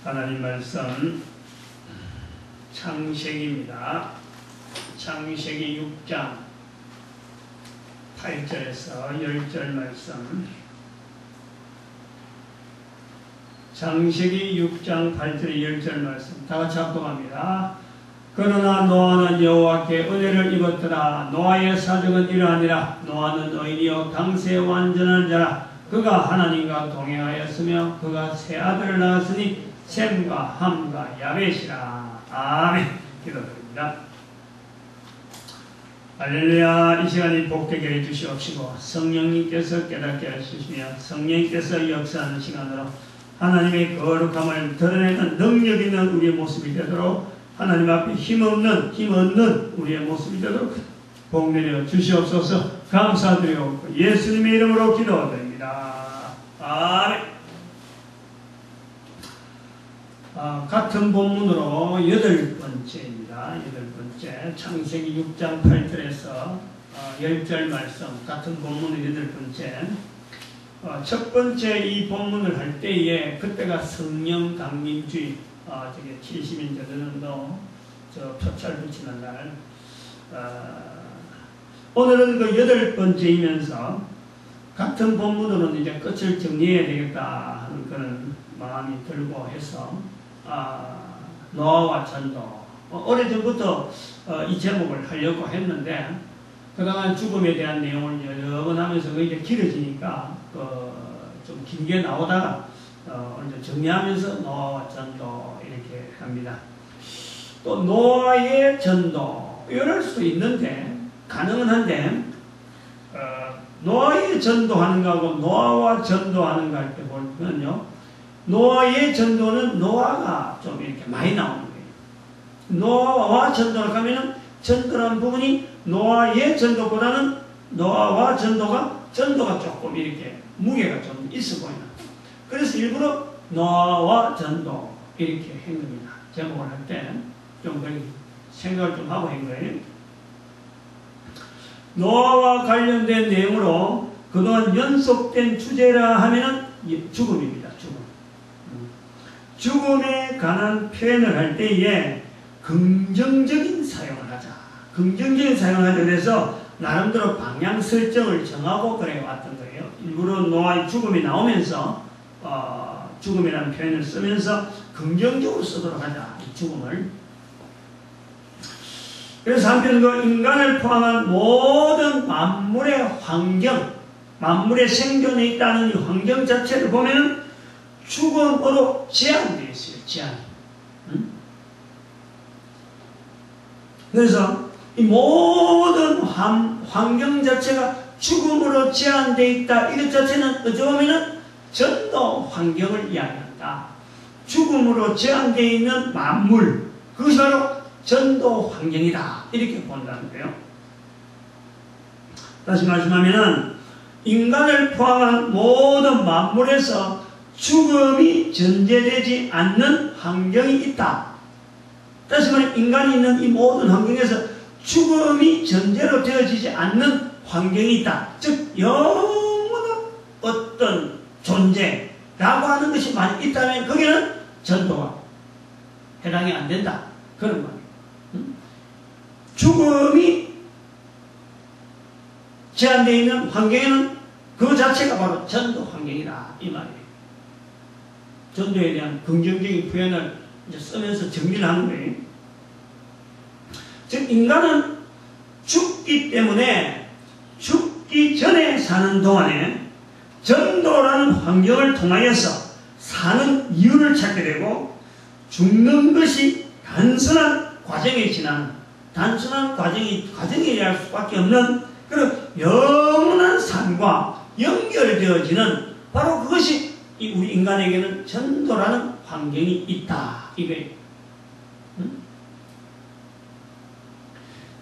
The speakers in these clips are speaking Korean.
하나님 말씀 창세기입니다. 창세기 6장 8절에서 10절 말씀. 창세기 6장 8절에 10절 말씀 다같이 합독합니다. 그러나 노아는 여호와께 은혜를 입었더라. 노아의 사정은 이러하니라. 노아는 의인이요 당세에 완전한 자라. 그가 하나님과 동행하였으며 그가 세 아들을 낳았으니 셈과 함과 야벳이라. 아멘. 기도드립니다. 할렐루야. 이 시간이 복되게 해주시옵시고 성령님께서 깨닫게 하시며 성령님께서 역사하는 시간으로 하나님의 거룩함을 드러내는 능력 있는 우리의 모습이 되도록 하나님 앞에 힘없는 우리의 모습이 되도록 복내려 주시옵소서. 감사드리옵고 예수님의 이름으로 기도드립니다. 아멘. 같은 본문으로 8번째입니다. 8번째 창세기 6장 8절에서 10절 말씀 같은 본문의 8번째. 첫 번째 이 본문을 할 때에 그때가 성령 강림주의 저게 70인자 되는도 저 표찰 붙이는 날. 오늘은 그 8번째이면서 같은 본문으로는 이제 끝을 정리해야 되겠다 하는 그런 마음이 들고 해서 노아와 전도. 오래전부터 이 제목을 하려고 했는데 그동안 죽음에 대한 내용을 여러 번 하면서 이제 길어지니까 좀 길게 나오다가 이제 정리하면서 노아와 전도 이렇게 합니다. 또 노아의 전도 이럴 수도 있는데 가능은 한데 노아의 전도하는 거하고 노아와 전도하는 거 할 때 보면요, 노아의 전도는 노아가 좀 이렇게 많이 나오는 거예요. 노아와 전도를 가면은 전도라는 부분이 노아의 전도보다는 노아와 전도가 조금 이렇게 무게가 좀 있어 보이나. 그래서 일부러 노아와 전도 이렇게 한 겁니다. 제목을 할 때 좀 생각을 좀 하고 한 거예요. 노아와 관련된 내용으로 그동안 연속된 주제라 하면은 죽음입니다. 죽음에 관한 표현을 할 때에 긍정적인 사용을 하자. 긍정적인 사용을 하자. 그래서 나름대로 방향 설정을 정하고 그래 왔던 거예요. 일부러 노아의 죽음이 나오면서 죽음이라는 표현을 쓰면서 긍정적으로 쓰도록 하자. 이 죽음을. 그래서 한편 그 인간을 포함한 모든 만물의 환경, 만물의 생존에 있다는 이 환경 자체를 보면 죽음으로 제한되어 있어요. 제한. 그래서 이 모든 환경 자체가 죽음으로 제한되어 있다. 이것 자체는 어찌 보면 전도 환경을 이야기한다. 죽음으로 제한되어 있는 만물, 그것이 바로 전도 환경이다. 이렇게 본다는 거예요. 다시 말씀하면 인간을 포함한 모든 만물에서 죽음이 전제되지 않는 환경이 있다. 다시 말해 인간이 있는 이 모든 환경에서 죽음이 전제로 되어지지 않는 환경이 있다. 즉 영원한 어떤 존재라고 하는 것이 만약 있다면 거기는 전도가 해당이 안 된다. 그런 말이에요. 죽음이 제한되어 있는 환경에는 그 자체가 바로 전도 환경이다. 이 말이에요. 전도에 대한 긍정적인 표현을 이제 쓰면서 정리를 하는 거예요. 즉, 인간은 죽기 때문에 죽기 전에 사는 동안에 전도라는 환경을 통하여서 사는 이유를 찾게 되고 죽는 것이 단순한 과정에 지나는 단순한 과정이라 할 수밖에 없는 그런 영원한 삶과 연결되어지는 바로 그것이 우리 인간에게는 전도라는 환경이 있다. 이거예요.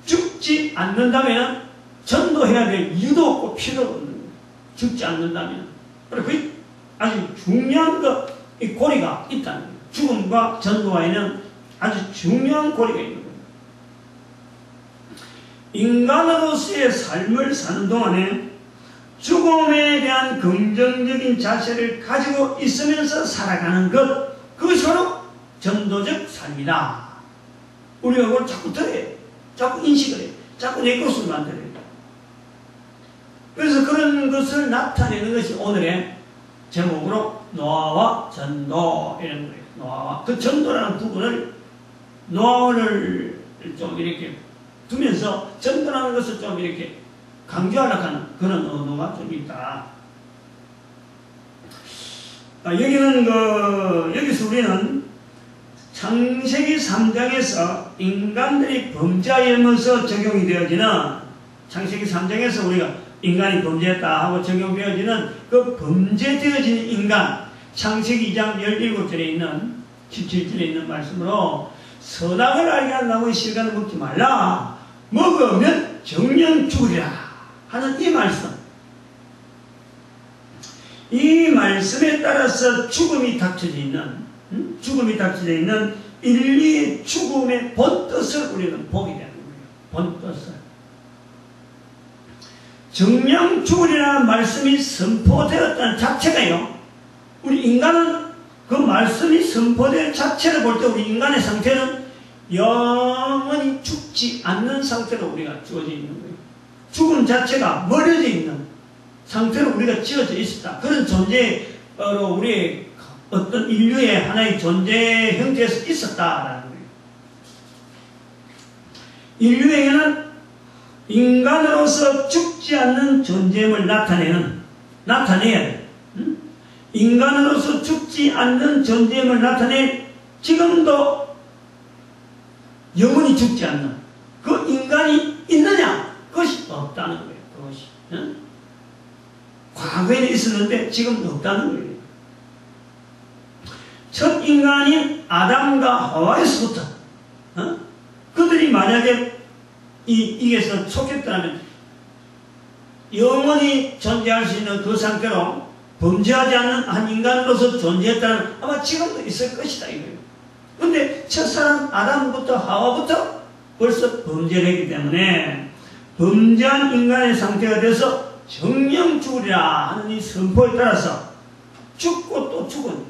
죽지 않는다면 전도해야 될 이유도 없고 필요도 없는 거예요. 죽지 않는다면. 그리고 아주 중요한 이 고리가 있다는 거예요. 죽음과 전도와에는 아주 중요한 고리가 있는 거예요. 인간으로서의 삶을 사는 동안에 죽음에 대한 긍정적인 자세를 가지고 있으면서 살아가는 것, 그것이 바로 전도적 삶이다. 우리가 그걸 자꾸 들어야 돼. 자꾸 인식을 해. 자꾸 내 것으로 만들어야 돼. 그래서 그런 것을 나타내는 것이 오늘의 제목으로 노아와 전도 이런 거예요. 노아와 그 전도라는 부분을 노아를 좀 이렇게 두면서 전도라는 것을 좀 이렇게 강조하려고 하는 그런 언어가 좀 있다. 여기서 우리는 창세기 3장에서 인간들이 범죄하면서 적용이 되어지는 창세기 3장에서 우리가 인간이 범죄했다 하고 적용되어지는 그 범죄되어진 인간 창세기 2장 17절에 있는 17절에 있는 말씀으로 선악을 알게 한 나무의 실과는 먹지 말라. 먹으면 정령 죽으리라 하는 이 말씀. 이 말씀에 따라서 죽음이 닥쳐져 있는 인류의 죽음의 본뜻을 우리는 보게 되는 거예요. 본뜻을. 정령 죽으리라는 말씀이 선포되었다는 자체가요. 우리 인간은 그 말씀이 선포될 자체를 볼 때 우리 인간의 상태는 영원히 죽지 않는 상태로 우리가 주어져 있는 거예요. 죽음 자체가 멀어져 있는 상태로 우리가 지어져 있었다. 그런 존재로 우리의 어떤 인류의 하나의 존재 형태에서 있었다라는 거예요. 인류에게는 인간으로서 죽지 않는 존재임을 나타내야 돼. 인간으로서 죽지 않는 존재임을 나타내 지금도 영원히 죽지 않는 그 인간이 있느냐? 그것이 없다는 거예요. 그것이. 과거에는 있었는데 지금 없다는 거예요. 첫 인간인 아담과 하와에서부터 그들이 만약에 이게서 속했더라면 영원히 존재할 수 있는 그 상태로 범죄하지 않는 한 인간으로서 존재했다면 아마 지금도 있을 것이다 이거예요. 근데 첫사람 아담부터 하와부터 벌써 범죄를 했기 때문에 범죄한 인간의 상태가 돼서 정령 죽으리라 하는 이 선포에 따라서 죽고 또 죽었어요.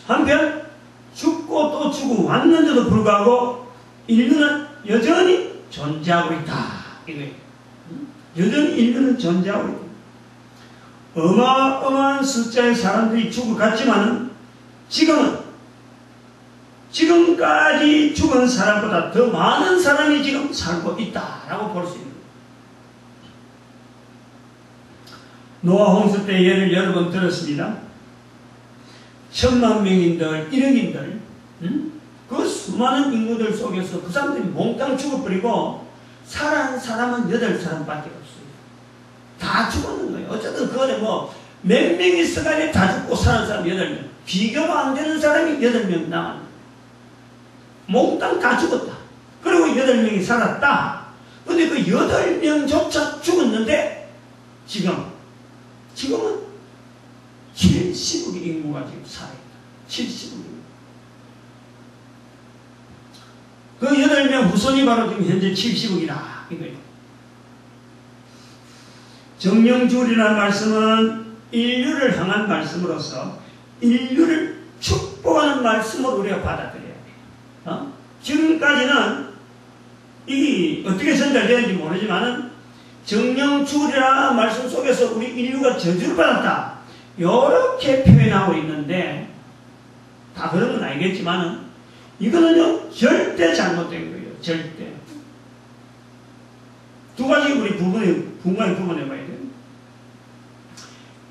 한편 죽고 또 죽어 왔는데도 불구하고 인류는 여전히 존재하고 있다 이거예요. 여전히 인류는 존재하고 있다. 어마어마한 숫자의 사람들이 죽어갔지만은 지금까지 죽은 사람보다 더 많은 사람이 지금 살고 있다라고 볼 수 있는 거예요. 노아 홍수 때 예를 여러 번 들었습니다. 1000만 명인들, 1억인들, 그 수많은 인구들 속에서 그 사람들이 몽땅 죽어버리고 살아난 사람은 8사람밖에 없어요. 다 죽었는 거예요. 어쨌든 그거는 몇 명이 서간에 다 죽고 살아난 사람 8명. 비교가 안 되는 사람이 8명 남았는 몽땅 다 죽었다. 그리고 8명이 살았다. 근데 그 8명조차 죽었는데 지금은 70억의 인구가 지금 살아있다. 70억. 그 8명 후손이 바로 지금 현재 70억이다. 이거예요. 정령주리라는 말씀은 인류를 향한 말씀으로서 인류를 축복하는 말씀으로 우리가 받아들여야 돼요. 지금까지는 이게 어떻게 전달되는지 모르지만은 정령주리라는 말씀 속에서 우리 인류가 저주를 받았다. 이렇게 표현하고 있는데 다 그런 건 아니겠지만은 이거는요 절대 잘못된 거예요. 절대. 두 가지 우리 분간이 부분해 봐야 돼요.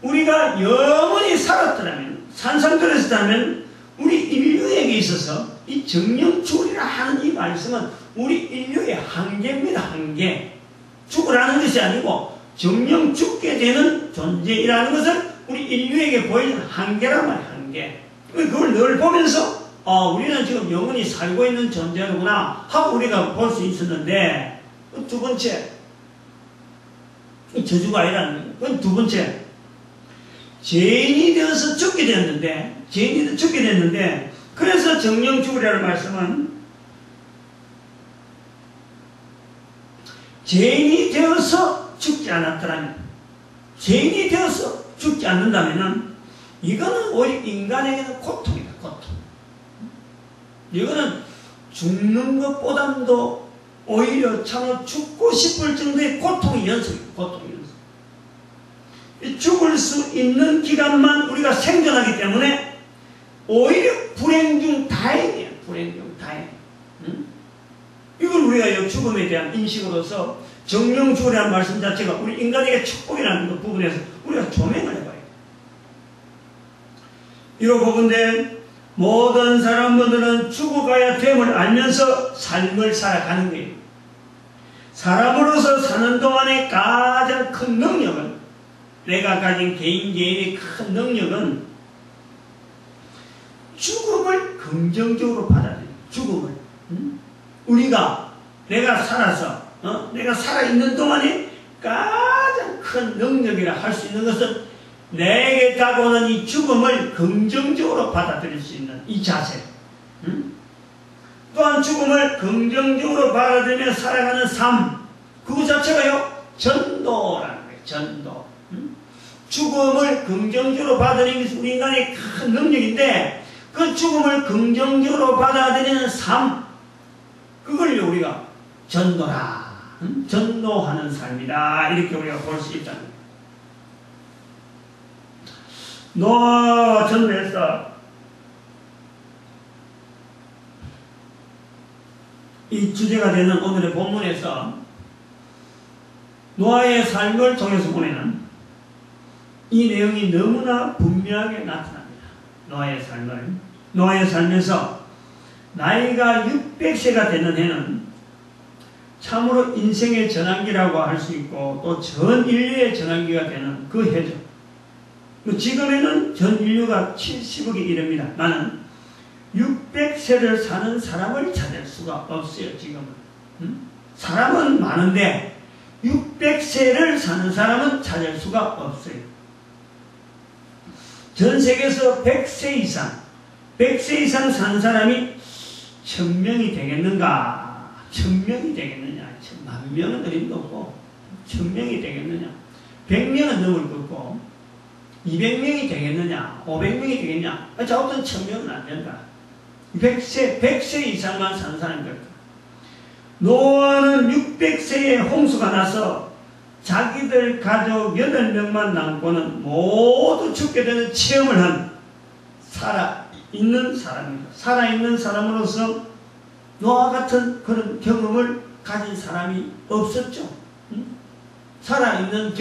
우리가 영원히 살았더라면 산상들었다면 우리 인류에게 있어서 이 정령주리라 하는 이 말씀은 우리 인류의 한계입니다. 한계. 죽으라는 것이 아니고 정령 죽게 되는 존재이라는 것을 우리 인류에게 보이는 한계란 말이에요. 한계. 그걸 늘 보면서 우리는 지금 영원히 살고 있는 존재구나 하고 우리가 볼 수 있었는데 두 번째 저주가 아니라는 거예요. 그건 두 번째 죄인이 되어서 죽게 됐는데 그래서 정령 죽으라는 말씀은 죄인이 되어서 죽지 않았더라면 죄인이 되어서 죽지 않는다면 이거는 오히려 인간에게는 고통이다, 고통. 이거는 죽는 것보다도 오히려 참으로 죽고 싶을 정도의 고통의 연속이에요, 고통의 연속. 죽을 수 있는 기간만 우리가 생존하기 때문에 오히려 불행 중 다행이에요, 불행 중 다행. 응? 이걸 우리가 죽음에 대한 인식으로서 정명주라는 말씀 자체가 우리 인간에게 축복이라는 그 부분에서 우리가 조명을 해봐야 돼요. 이로 보건대 모든 사람들은 죽어가야 됨을 알면서 삶을 살아가는 거예요. 사람으로서 사는 동안의 가장 큰 능력은, 내가 가진 개인의 큰 능력은 죽음을 긍정적으로 받아들여요. 죽음을. 우리가 내가 살아서 내가 살아있는 동안에 가장 큰 능력이라 할 수 있는 것은 내게 다가오는 이 죽음을 긍정적으로 받아들일 수 있는 이 자세. 또한 죽음을 긍정적으로 받아들이며 살아가는 삶, 그거 자체가요 전도라는 거예요. 전도. 죽음을 긍정적으로 받아들이는 것이 우리 인간의 큰 능력인데, 그 죽음을 긍정적으로 받아들이는 삶, 그걸 우리가 전도라, 전도하는 삶이다, 이렇게 우리가 볼 수 있다는 거예요. 노아와 전도에서 이 주제가 되는 오늘의 본문에서 노아의 삶을 통해서 보면은 이 내용이 너무나 분명하게 나타납니다. 노아의 삶에서 나이가 600세가 되는 해는 참으로 인생의 전환기라고 할 수 있고, 또 전 인류의 전환기가 되는 그 해죠. 지금에는 전 인류가 70억에 이릅니다. 나는 600세를 사는 사람을 찾을 수가 없어요, 지금은. 사람은 많은데 600세를 사는 사람은 찾을 수가 없어요. 전 세계에서 100세 이상 사는 사람이 1000명이 되겠는가? 1000명이 되겠느냐? 10,000,000명은 어림도 없고 1000명이 되겠느냐? 100명은 넘을 거고 200명이 되겠느냐? 500명이 되겠냐? 어쨌든 1000명은 안 된다. 100세 이상만 사는 사람이 될까? 노아는 600세에 홍수가 나서 자기들 가족 8명만 남고는 모두 죽게 되는 체험을 한 살아있는 사람입니다. 살아있는 사람으로서 노아 같은 그런 경험을 가진 사람이 없었죠. 살아있는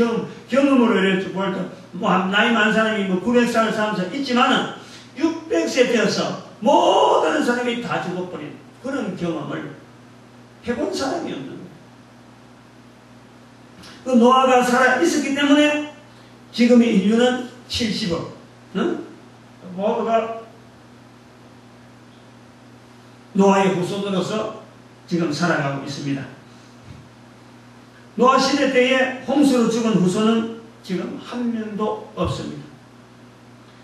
경험으로 이렇게 볼 때, 나이 많은 사람이 900살 사는 사람 있지만은 600세 되어서 모든 사람이 다 죽어버린 그런 경험을 해본 사람이 없는 거예요. 그 노아가 살아있었기 때문에 지금의 인류는 70억. 모두가 노아의 후손으로서 지금 살아가고 있습니다. 노아 시대 때에 홍수로 죽은 후손은 지금 한 명도 없습니다.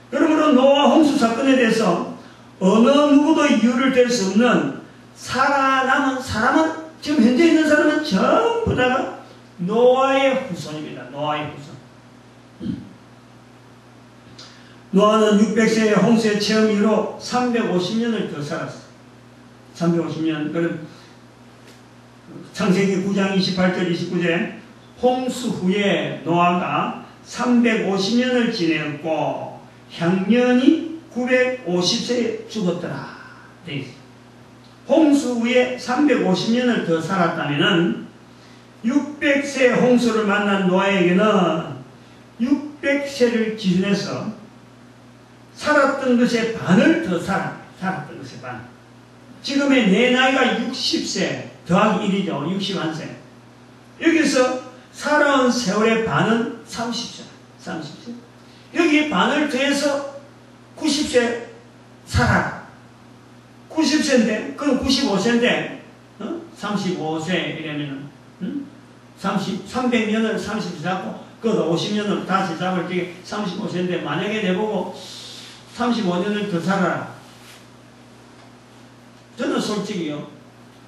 그러므로 노아 홍수 사건에 대해서 어느 누구도 이유를 댈 수 없는 살아남은 사람은, 지금 현재 있는 사람은 전부 다가 노아의 후손입니다. 노아의 후손. 노아는 600세의 홍수의 체험 이후로 350년을 더 살았어요. 350년. 그럼 창세기 9장 28절 29절, 홍수 후에 노아가 350년을 지내었고 향년이 950세에 죽었더라. 홍수 후에 350년을 더 살았다면 600세 홍수를 만난 노아에게는 600세를 기준해서 살았던 것의 반을 더 살았던 것의 반. 지금의 내 나이가 60세 더하기 1이죠. 61세. 여기서 살아온 세월의 반은 30세. 여기 반을 더해서 90세 살아라. 90세인데, 그럼 95세인데, 35세 이러면은, 300년을 30세 잡고, 그것도 50년을 다시 잡을 때 35세인데, 만약에 내보고 35년을 더 살아라. 저는 솔직히요,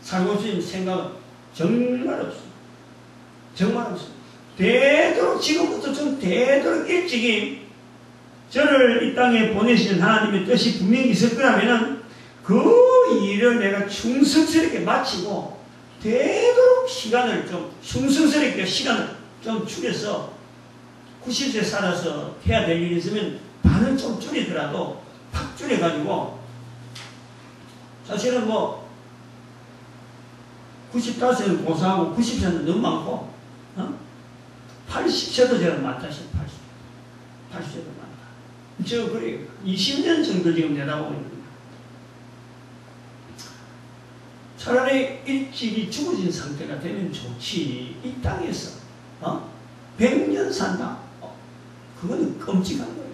살고 싶은 생각은 정말 없어요. 정말 없어요. 되도록, 지금부터 좀 되도록 일찍이 저를 이 땅에 보내신 하나님의 뜻이 분명히 있을 거라면은 그 일을 내가 충성스럽게 마치고 되도록 시간을 좀 충성스럽게 시간을 좀 줄여서 90세 살아서 해야 될 일이 있으면 반을 좀 줄이더라도 팍 줄여가지고 사실은 뭐 95세는 고사하고 90세는 너무 많고 80세도 제가 많다 싶어. 80세도 많다. 저 그래 20년 정도 지금 내다보고 있는 거예요. 차라리 일찍이 죽어진 상태가 되면 좋지. 이 땅에서 100년 산다. 그거는 끔찍한 거예요.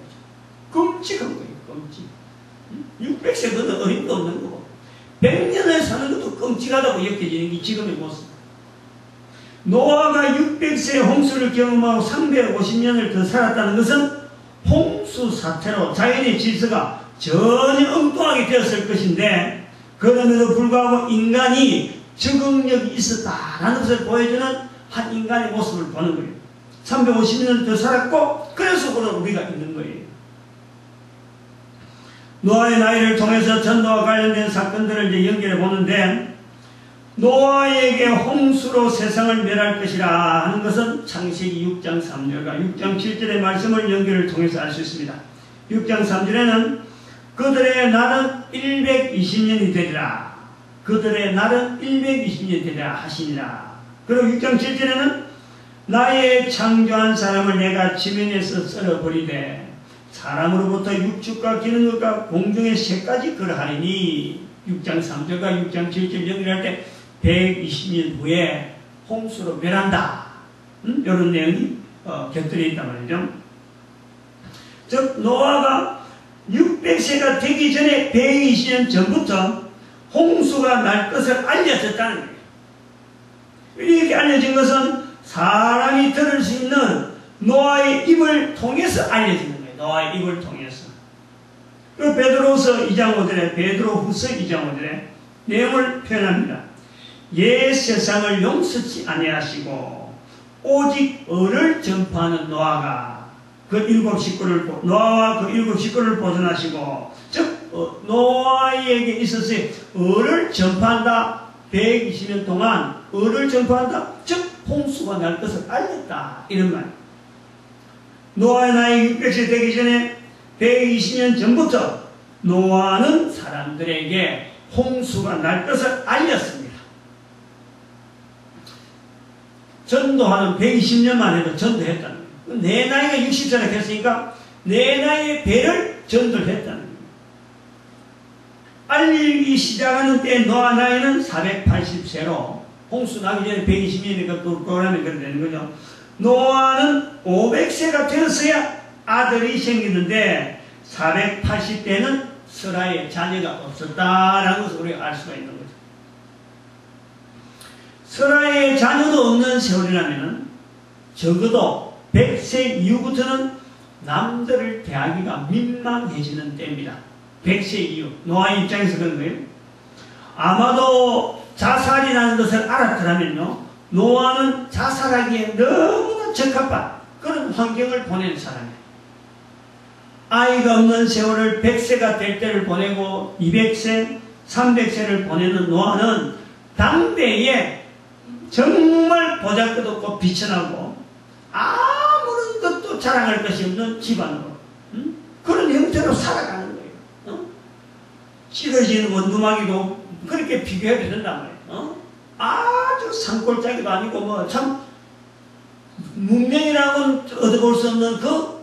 끔찍한 거예요. 끔찍. 600세도 어림도 없는 거고 100년을 사는 것도 끔찍하다고 여겨지는 게 지금의 모습. 노아가 600세 홍수를 경험하고 350년을 더 살았다는 것은 홍수 사태로 자연의 질서가 전혀 엉뚱하게 되었을 것인데 그럼에도 불구하고 인간이 적응력이 있었다라는 것을 보여주는 한 인간의 모습을 보는 거예요. 350년을 더 살았고 그래서 그런 우리가 있는 거예요. 노아의 나이를 통해서 전도와 관련된 사건들을 이제 연결해 보는데 노아에게 홍수로 세상을 멸할 것이라 하는 것은 창세기 6장 3절과 6장 7절의 말씀을 연결을 통해서 알 수 있습니다. 6장 3절에는 그들의 날은 120년이 되리라. 그들의 날은 120년이 되리라 하시니라. 그리고 6장 7절에는 나의 창조한 사람을 내가 지면에서 썰어버리되 사람으로부터 육축과 기는 것과 공중의 새까지 그러하리니 6장 3절과 6장 7절 연결할 때 120년 후에 홍수로 멸한다. 이런 내용이 곁들여 있단 말이죠. 즉 노아가 600세가 되기 전에 120년 전부터 홍수가 날 것을 알려졌다는 거예요. 이렇게 알려진 것은 사람이 들을 수 있는 노아의 입을 통해서 알려지는 거예요. 노아의 입을 통해서. 그 베드로후서 2장 5절에 베드로후서 2장 5절에 내용을 표현합니다. 옛 세상을 용서치 아니하시고 오직 의를 전파하는 노아가 그 일곱 식구를 노아와 그 일곱 식구를 보존하시고 즉 노아에게 있어서 의를 전파한다. 120년 동안 의를 전파한다. 즉 홍수가 날 것을 알렸다. 이런 말. 노아의 나이 600세 되기 전에 120년 전부터 노아는 사람들에게 홍수가 날 것을 알렸습니다. 전도하는 120년만 해도 전도했다는 거예요. 내 나이가 60세가 됐으니까 내 나이의 배를 전도를 했다는 거예요. 알리기 시작하는 때 노아 나이는 480세로 홍수 나기 전에 120년이니까 또 그러면 그렇게 되는 거죠. 노아는 500세가 되었어야 아들이 생기는데 480대는 스라의 자녀가 없었다라는 것을 우리가 알 수가 있는 거죠. 스라의 자녀도 없는 세월이라면 적어도 100세 이후부터는 남들을 대하기가 민망해지는 때입니다. 100세 이후. 노아의 입장에서 그런 거예요. 아마도 자살이라는 것을 알았더라면요. 노아는 자살하기에 너무나 적합한 그런 환경을 보낸 사람이에요. 아이가 없는 세월을 100세가 될 때를 보내고 200세, 300세를 보내는 노아는 당대에 정말 보잘것없고 비천하고 아무런 것도 자랑할 것이 없는 집안으로 그런 형태로 살아가는 거예요. 찌러지는 원두막이도 그렇게 비교해도 된단 말이에요. 아주 산골짜기도 아니고 뭐 참 문명이라고는 얻어볼 수 없는 그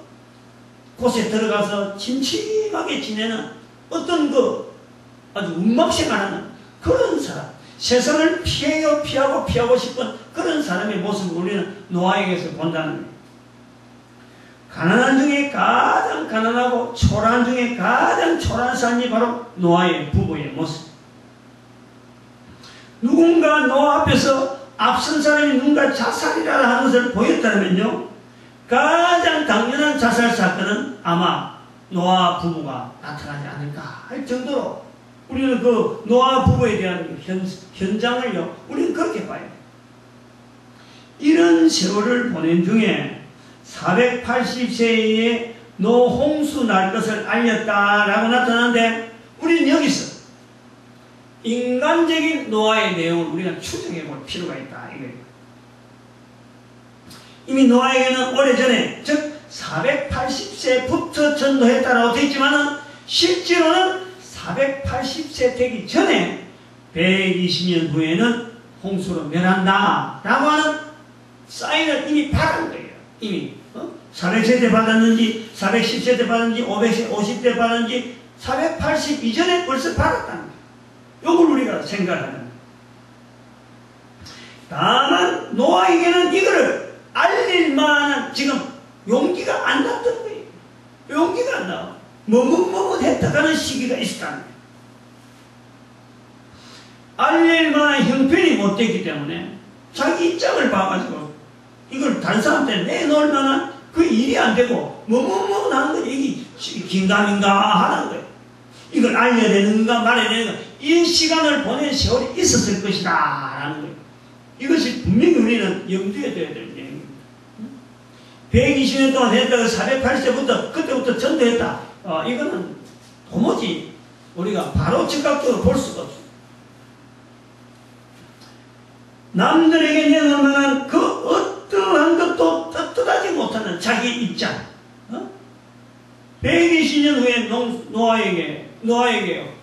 곳에 들어가서 침침하게 지내는 어떤 그 아주 운막생활하는 그런 사람, 세상을 피하고 싶은 그런 사람의 모습을 우리는 노아에게서 본다는 거예요. 가난한 중에 가장 가난하고 초라한 중에 가장 초라한 사람이 바로 노아의 부부의 모습. 누군가 노아 앞에서 앞선 사람이 누군가 자살이라 하는 것을 보였다면요, 가장 당연한 자살 사건은 아마 노아 부부가 나타나지 않을까 할 정도로 우리는 그 노아 부부에 대한 현장을요, 우리는 그렇게 봐요. 이런 세월을 보낸 중에 480세의 노 홍수 날 것을 알렸다라고 나타나는데 우리는 여기서 인간적인 노아의 내용을 우리가 추정해 볼 필요가 있다 이거예요. 이미 노아에게는 오래전에 즉 480세부터 전도했다라고 되어 있지만은 실제로는 480세 되기 전에 120년 후에는 홍수로 멸한다 라고 하는 사인을 이미 받은 거예요. 이미 400세대 받았는지 410세대 받았는지 550대 받았는지 480 이전에 벌써 받았다는 거예요. 이걸 우리가 생각하는 거예요. 다만 노아에게는 이거를 알릴 만한 지금 용기가 안 났던 거예요. 용기가 안 나와. 머뭇머뭇했다가는 시기가 있었다는 거예요. 알릴 만한 형편이 못 됐기 때문에 자기 입장을 봐가지고 이걸 다른 사람한테 내놓을 만한 그 일이 안 되고 머뭇머뭇하는 거예요. 이게 긴가민가 하는 거예요. 이걸 알려야 되는가 말해야 되는가 이 시간을 보낸 세월이 있었을 것이다 라는 거예요. 이것이 분명히 우리는 염두에 둬야 될 내용입니다. 120년 동안 했다가 480세부터 그때부터 전도했다. 이거는 도무지 우리가 바로 즉각적으로 볼 수가 없어요. 남들에게 내놓을 만한 그 어떠한 것도 떳떳하지 못하는 자기 입장. 120년 후에 노아에게요.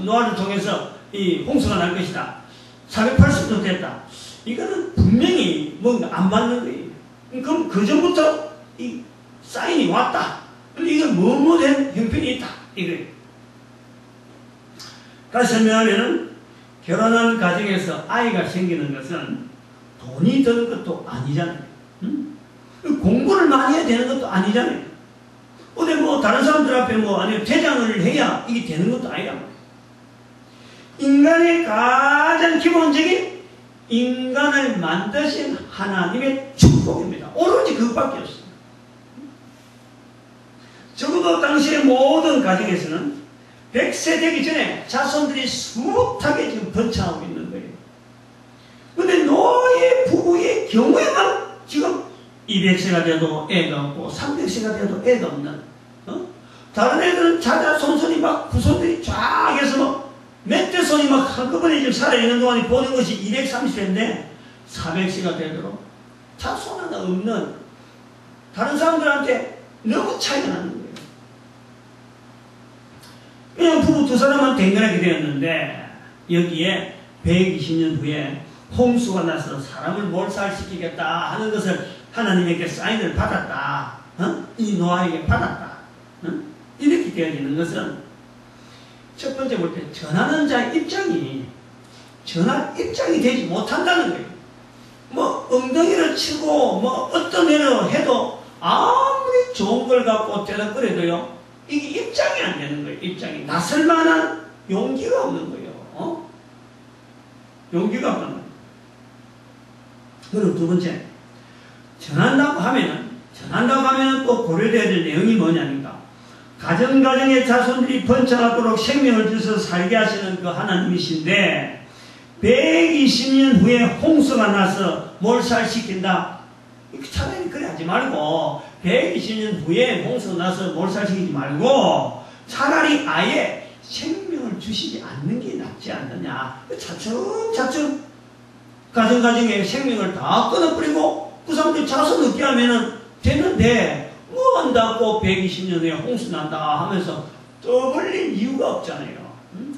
노아를 통해서 이 홍수가 날 것이다. 480년 됐다. 이거는 분명히 뭔가 안 맞는 거예요. 그럼 그 전부터 이 사인이 왔다. 근데 이건 뭐뭐된 형편이 있다. 이거예요. 다시 설명하면은 결혼하는 가정에서 아이가 생기는 것은 돈이 드는 것도 아니잖아요. 공부를 많이 해야 되는 것도 아니잖아요. 어디 뭐 다른 사람들 앞에 뭐 아니면 대장을 해야 이게 되는 것도 아니란 말이에요. 인간의 가장 기본적인 인간을 만드신 하나님의 축복입니다. 오로지 그것밖에 없어요. 적어도 당시의 모든 가정에서는 100세 되기 전에 자손들이 수북하게 지금 번창하고 있는 거예요. 근데 노아의 부부의 경우에만 지금 200세가 돼도 애가 없고 300세가 돼도 애가 없는 다른 애들은 자손이 막 후손들이 쫙 해서 막 몇 대 손이 막 한꺼번에 지금 살아있는 동안에 보는 것이 230세인데 400세가 되도록 자손 하나 없는 다른 사람들한테 너무 차이가 나는 거예요. 그냥 부부 두 사람은 댕간하게 되었는데 여기에 120년 후에 홍수가 나서 사람을 몰살시키겠다 하는 것을 하나님에게 사인을 받았다. 이 노아에게 받았다. 이렇게 되어지는 것은 첫 번째 볼 때 전하는 자의 입장이 되지 못한다는 거예요. 뭐 엉덩이를 치고 뭐 어떤 애로 해도 아무리 좋은 걸 갖고 대답거려도요 이게 입장이 안 되는 거예요. 입장이 나설 만한 용기가 없는 거예요. 용기가 없는 거예요. 그리고 두 번째 전한다고 하면은 또 고려되어야 될 내용이 뭐냐니까 가정가정의 자손들이 번창하도록 생명을 주셔서 살게 하시는 그 하나님이신데 120년 후에 홍수가 나서 몰살시킨다. 차라리 그래 하지 말고 120년 후에 홍수가 나서 몰살시키지 말고 차라리 아예 생명을 주시지 않는 게 낫지 않느냐. 차츰차츰 가정가정의 생명을 다 끊어버리고 그 사람들 자손 얻게 하면은 되는데 뭐 한다고 120년 후에 홍수 난다 하면서 떠벌릴 이유가 없잖아요.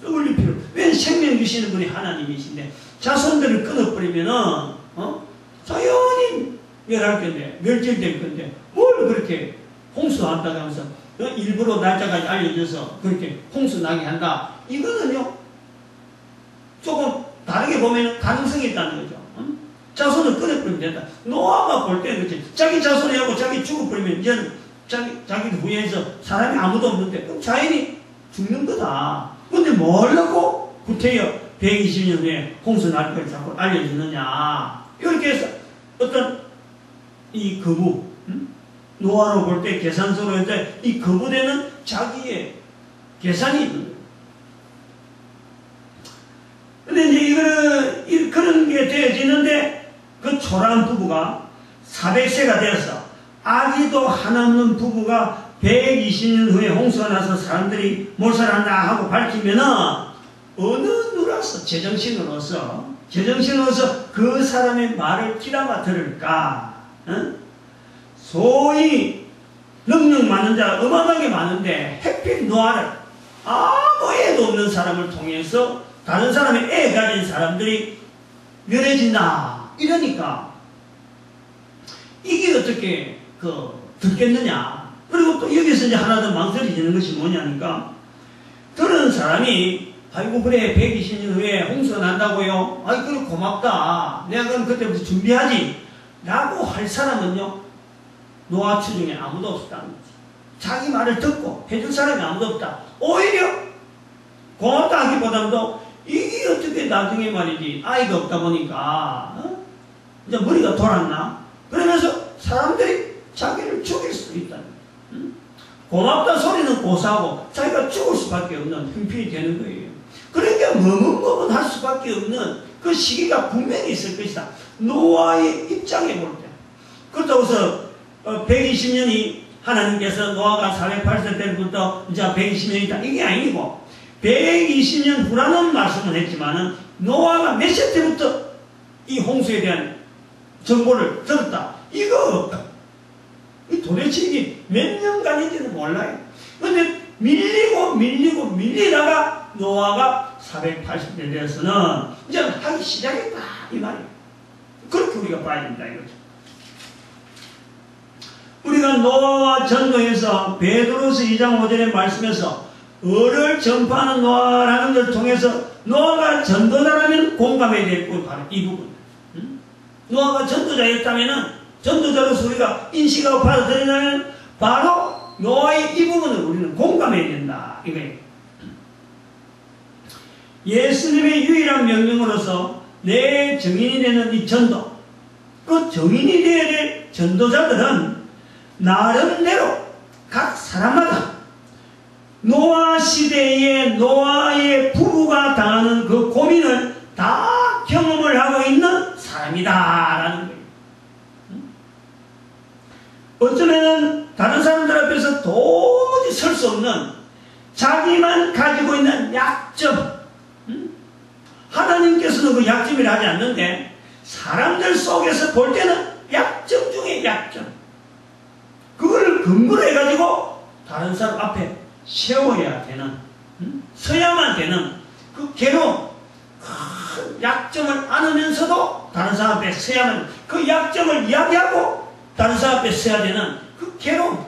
떠벌릴 필요. 왜 생명 주시는 분이 하나님이신데 자손들을 끊어버리면은 자연히 멸할 건데 멸절될 건데 뭘 그렇게 홍수 한다고 하면서 일부러 날짜까지 알려줘서 그렇게 홍수 나게 한다. 이거는요 조금 다르게 보면 가능성이 있다는 거죠. 자손을 끊어버리면 된다. 노아가 볼 때는 그렇지. 자기 자손이 하고 자기 죽어버리면 이제는 자기 후예에서 사람이 아무도 없는데 그럼 자연이 죽는 거다. 근데 뭘 하고 구태여 120년 후에 홍수 날 걸 자꾸 알려주느냐. 이렇게 해서 어떤 이 거부, 노아로 볼 때 계산서로 했을 때 이 거부되는 자기의 계산이 있는 거예요. 근데 이제 이거는 그런 게 되어지는데 그 초라한 부부가 400세가 되어서 아기도 하나 없는 부부가 120년 후에 홍수가 나서 사람들이 몰살한다 하고 밝히면은 어느 누라서 제정신으로서 그 사람의 말을 귀담아 들을까? 응? 소위 능력 많은 자가 어마어마하게 많은데 해필 노아를 아무 애도 없는 사람을 통해서 다른 사람의 애 가진 사람들이 멸해진다 이러니까 이게 어떻게 듣겠느냐. 그리고 또 여기서 이제 하나 더 망설여지는 것이 뭐냐니까 그런 사람이 아이고 그래 120년 후에 홍수가 난다고요? 아이 그래 고맙다. 내가 그럼 그때부터 준비하지 라고 할 사람은요 노아 추중에 아무도 없었다는 거지. 자기 말을 듣고 해줄 사람이 아무도 없다. 오히려 고맙다 하기보다도 이게 어떻게 나중에 말이지 아이가 없다 보니까 이제 머리가 돌았나? 그러면서 사람들이 자기를 죽일 수도 있다는 거예요. 고맙다 소리는 고사하고 자기가 죽을 수밖에 없는 형편이 되는 거예요. 그러니까 머뭇머뭇할 수밖에 없는 그 시기가 분명히 있을 것이다. 노아의 입장에 볼 때. 그렇다고 해서 120년이 하나님께서 노아가 408세 때부터 이제 120년이다 이게 아니고 120년 후라는 말씀은 했지만은 노아가 몇 세 때부터 이 홍수에 대한 정보를 들었다. 이거 도대체 이게 몇 년간인지는 몰라요. 근데 밀리다가 노아가 480년 되어서는 이제 하기 시작했다 이 말이에요. 그렇게 우리가 봐야 된다 이거죠. 우리가 노아와 전도에서 베드로서 2장 5절의 말씀에서 을을 전파하는 노아라는 것을 통해서 노아가 전도자라면 공감해야 될 것 바로 이 부분. 노아가 전도자였다면 전도자로서 우리가 인식하고 받아들이려면 바로 노아의 이 부분을 우리는 공감해야 된다 이거예요. 예수님의 유일한 명령으로서 내 정인이 되는 이 전도, 그 정인이 되어야 될 전도자들은 나름대로 각 사람마다 노아 시대에 노아의 부부가 당하는 그 고민을 다 경험을 하고 있는 사람이다라는 거예요. 어쩌면 다른 사람들 앞에서 도무지 설 수 없는 자기만 가지고 있는 약점, 하나님께서는 그 약점이라 하지 않는데 사람들 속에서 볼 때는 약점 중에 약점, 그걸 근거로 해가지고 다른 사람 앞에 세워야 되는, 서야만 되는 그 괴로움, 큰 약점을 안으면서도 다른 사람 앞에 서야만, 그 약점을 이야기하고 다른 사람 앞에 서야 되는 그 괴로움,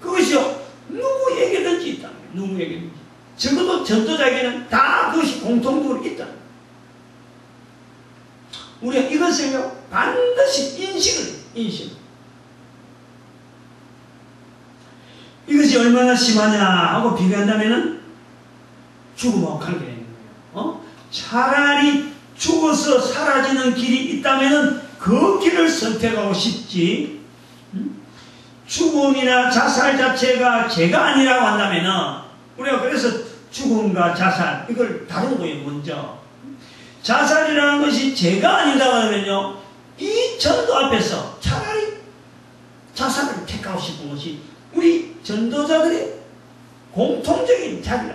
그것이요 누구에게든지 있다. 누구에게든지. 적어도 전도자에게는 다 그것이 공통적으로 있다. 우리가 이것을요 반드시 인식을. 이것이 얼마나 심하냐 하고 비교한다면은 죽음하고 관계되는 거예요. 차라리 죽어서 사라지는 길이 있다면은 그 길을 선택하고 싶지. 죽음이나 자살 자체가 죄가 아니라고 한다면은 우리가 그래서 죽음과 자살 이걸 다룬 거예요. 먼저 자살이라는 것이 죄가 아니라고 하면요 이 전도 앞에서 차라리 자살을 택하고 싶은 것이 우리 전도자들의 공통적인 자리라.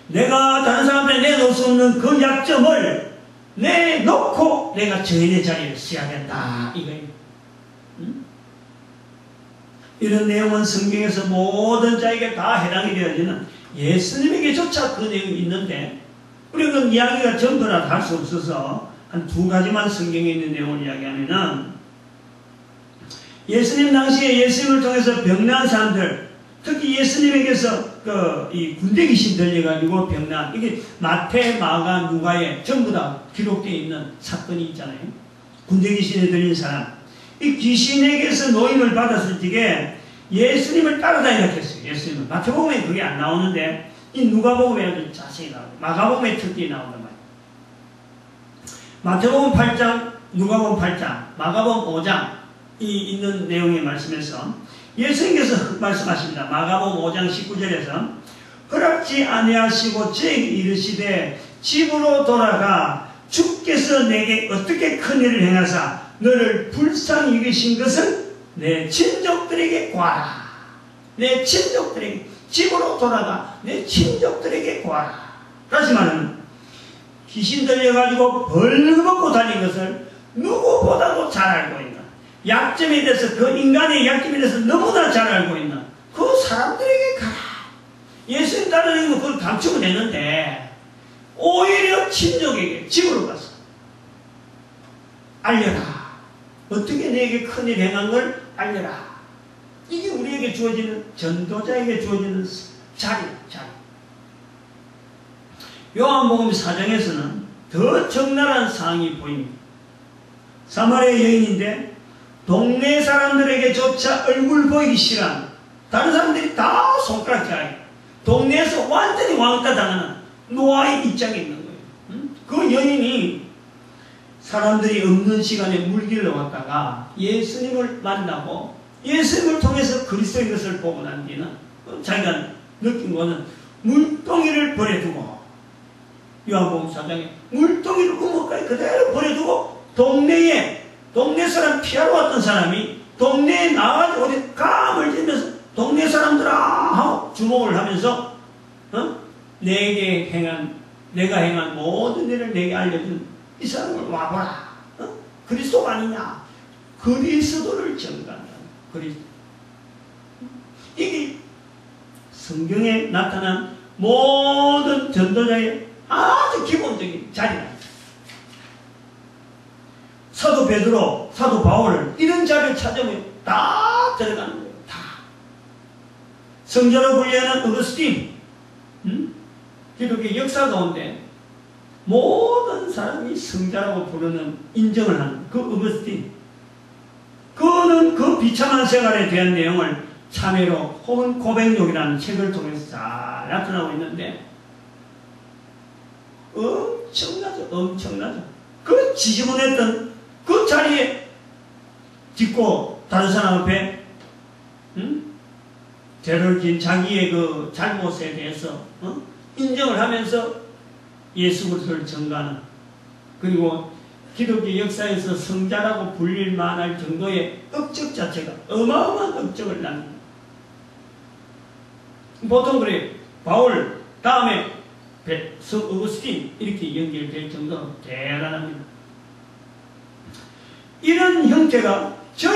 내가 다른 사람한테 내놓을 수 없는 그 약점을 내놓고 내가 저인의 자리에 서야 된다 이거예요. 이런 내용은 성경에서 모든 자에게 다 해당이 되어지는 예수님에게조차 그 내용이 있는데 우리가 그 이야기가 전부라 할 수 없어서 한 두 가지만 성경에 있는 내용을 이야기하면은 예수님 당시에 예수님을 통해서 병난 사람들, 특히 예수님에게서 이 군대 귀신 들려가지고 병난, 이게 마태, 마가, 누가에 전부 다 기록되어 있는 사건이 있잖아요. 군대 귀신에 들린 사람, 이 귀신에게서 노임을 받았을 적에 예수님을 따라다니라 했어요. 예수님은 마태복음에 그게 안 나오는데 이 누가복음에 아주 자세히 나오고 마가복음에 특히 나온단 말이에요. 마태복음 8장, 누가복음 8장, 마가복음 5장 이 있는 내용의 말씀에서 예수님께서 말씀하십니다. 마가복음 5장 19절에서 허락지 아니하시고 저에게 이르시되 집으로 돌아가 주께서 내게 어떻게 큰 일을 행하사 너를 불쌍히 여기신 것을 내 친족들에게 구하라. 내 친족들에게, 집으로 돌아가 내 친족들에게 구하라. 다시 말하면 귀신 들려가지고 벌거벗고 달린 것을 누구보다도 잘 알고 있는, 약점에 대해서, 그 인간의 약점에 대해서 너무나 잘 알고 있는 그 사람들에게 가라. 예수님 따르는 그걸 감추고 내는데 오히려 친족에게 집으로 가서 알려라. 어떻게 내게 큰일 행한 걸 알려라. 이게 우리에게 주어지는, 전도자에게 주어지는 자리야. 요한복음 4장에서는 더 적나라한 상황이 보입니다. 사마리아 여인인데 동네 사람들에게조차 얼굴 보이기 싫어하는, 다른 사람들이 다 손가락질하게 동네에서 완전히 왕따 당하는 노아의 입장에 있는 거예요. 그 여인이 사람들이 없는 시간에 물길로 왔다가 예수님을 만나고 예수님을 통해서 그리스도인 것을 보고 난 뒤는 자기가 느낀 것은 물동이를 버려두고, 요한복음 4장에 물동이를 우물가에 그대로 버려두고 동네 사람 피하러 왔던 사람이 동네에 나와서 어디 감을 지면서 동네 사람들아 하고 주목을 하면서 내가 행한 모든 일을 내게 알려준 이 사람을 와봐라. 그리스도가 아니냐. 그리스도를 전가한다. 그리스도. 이게 성경에 나타난 모든 전도자의 아주 기본적인 자리다. 사도 베드로, 사도 바울 이런 자리를 찾으면 다 들어가는 거예요. 다. 성자로 불리는 어거스틴, 기독교 역사 가운데 모든 사람이 성자라고 부르는, 인정을 하는 그 어거스틴, 그는 그 비참한 생활에 대한 내용을 참회록 혹은 고백록이라는 책을 통해서 잘 나타나고 있는데 엄청나죠. 그 지저분했던 그 자리에 딛고 다른 사람 앞에 죄를 지은 자기의 그 잘못에 대해서 인정을 하면서 예수 그리스도를 전가하는, 그리고 기독교 역사에서 성자라고 불릴 만할 정도의 업적 자체가 어마어마한 업적을 남깁니다. 보통 그래요. 바울 다음에 어거스틴 이렇게 연결될 정도로 대단합니다. 이런 형태가 저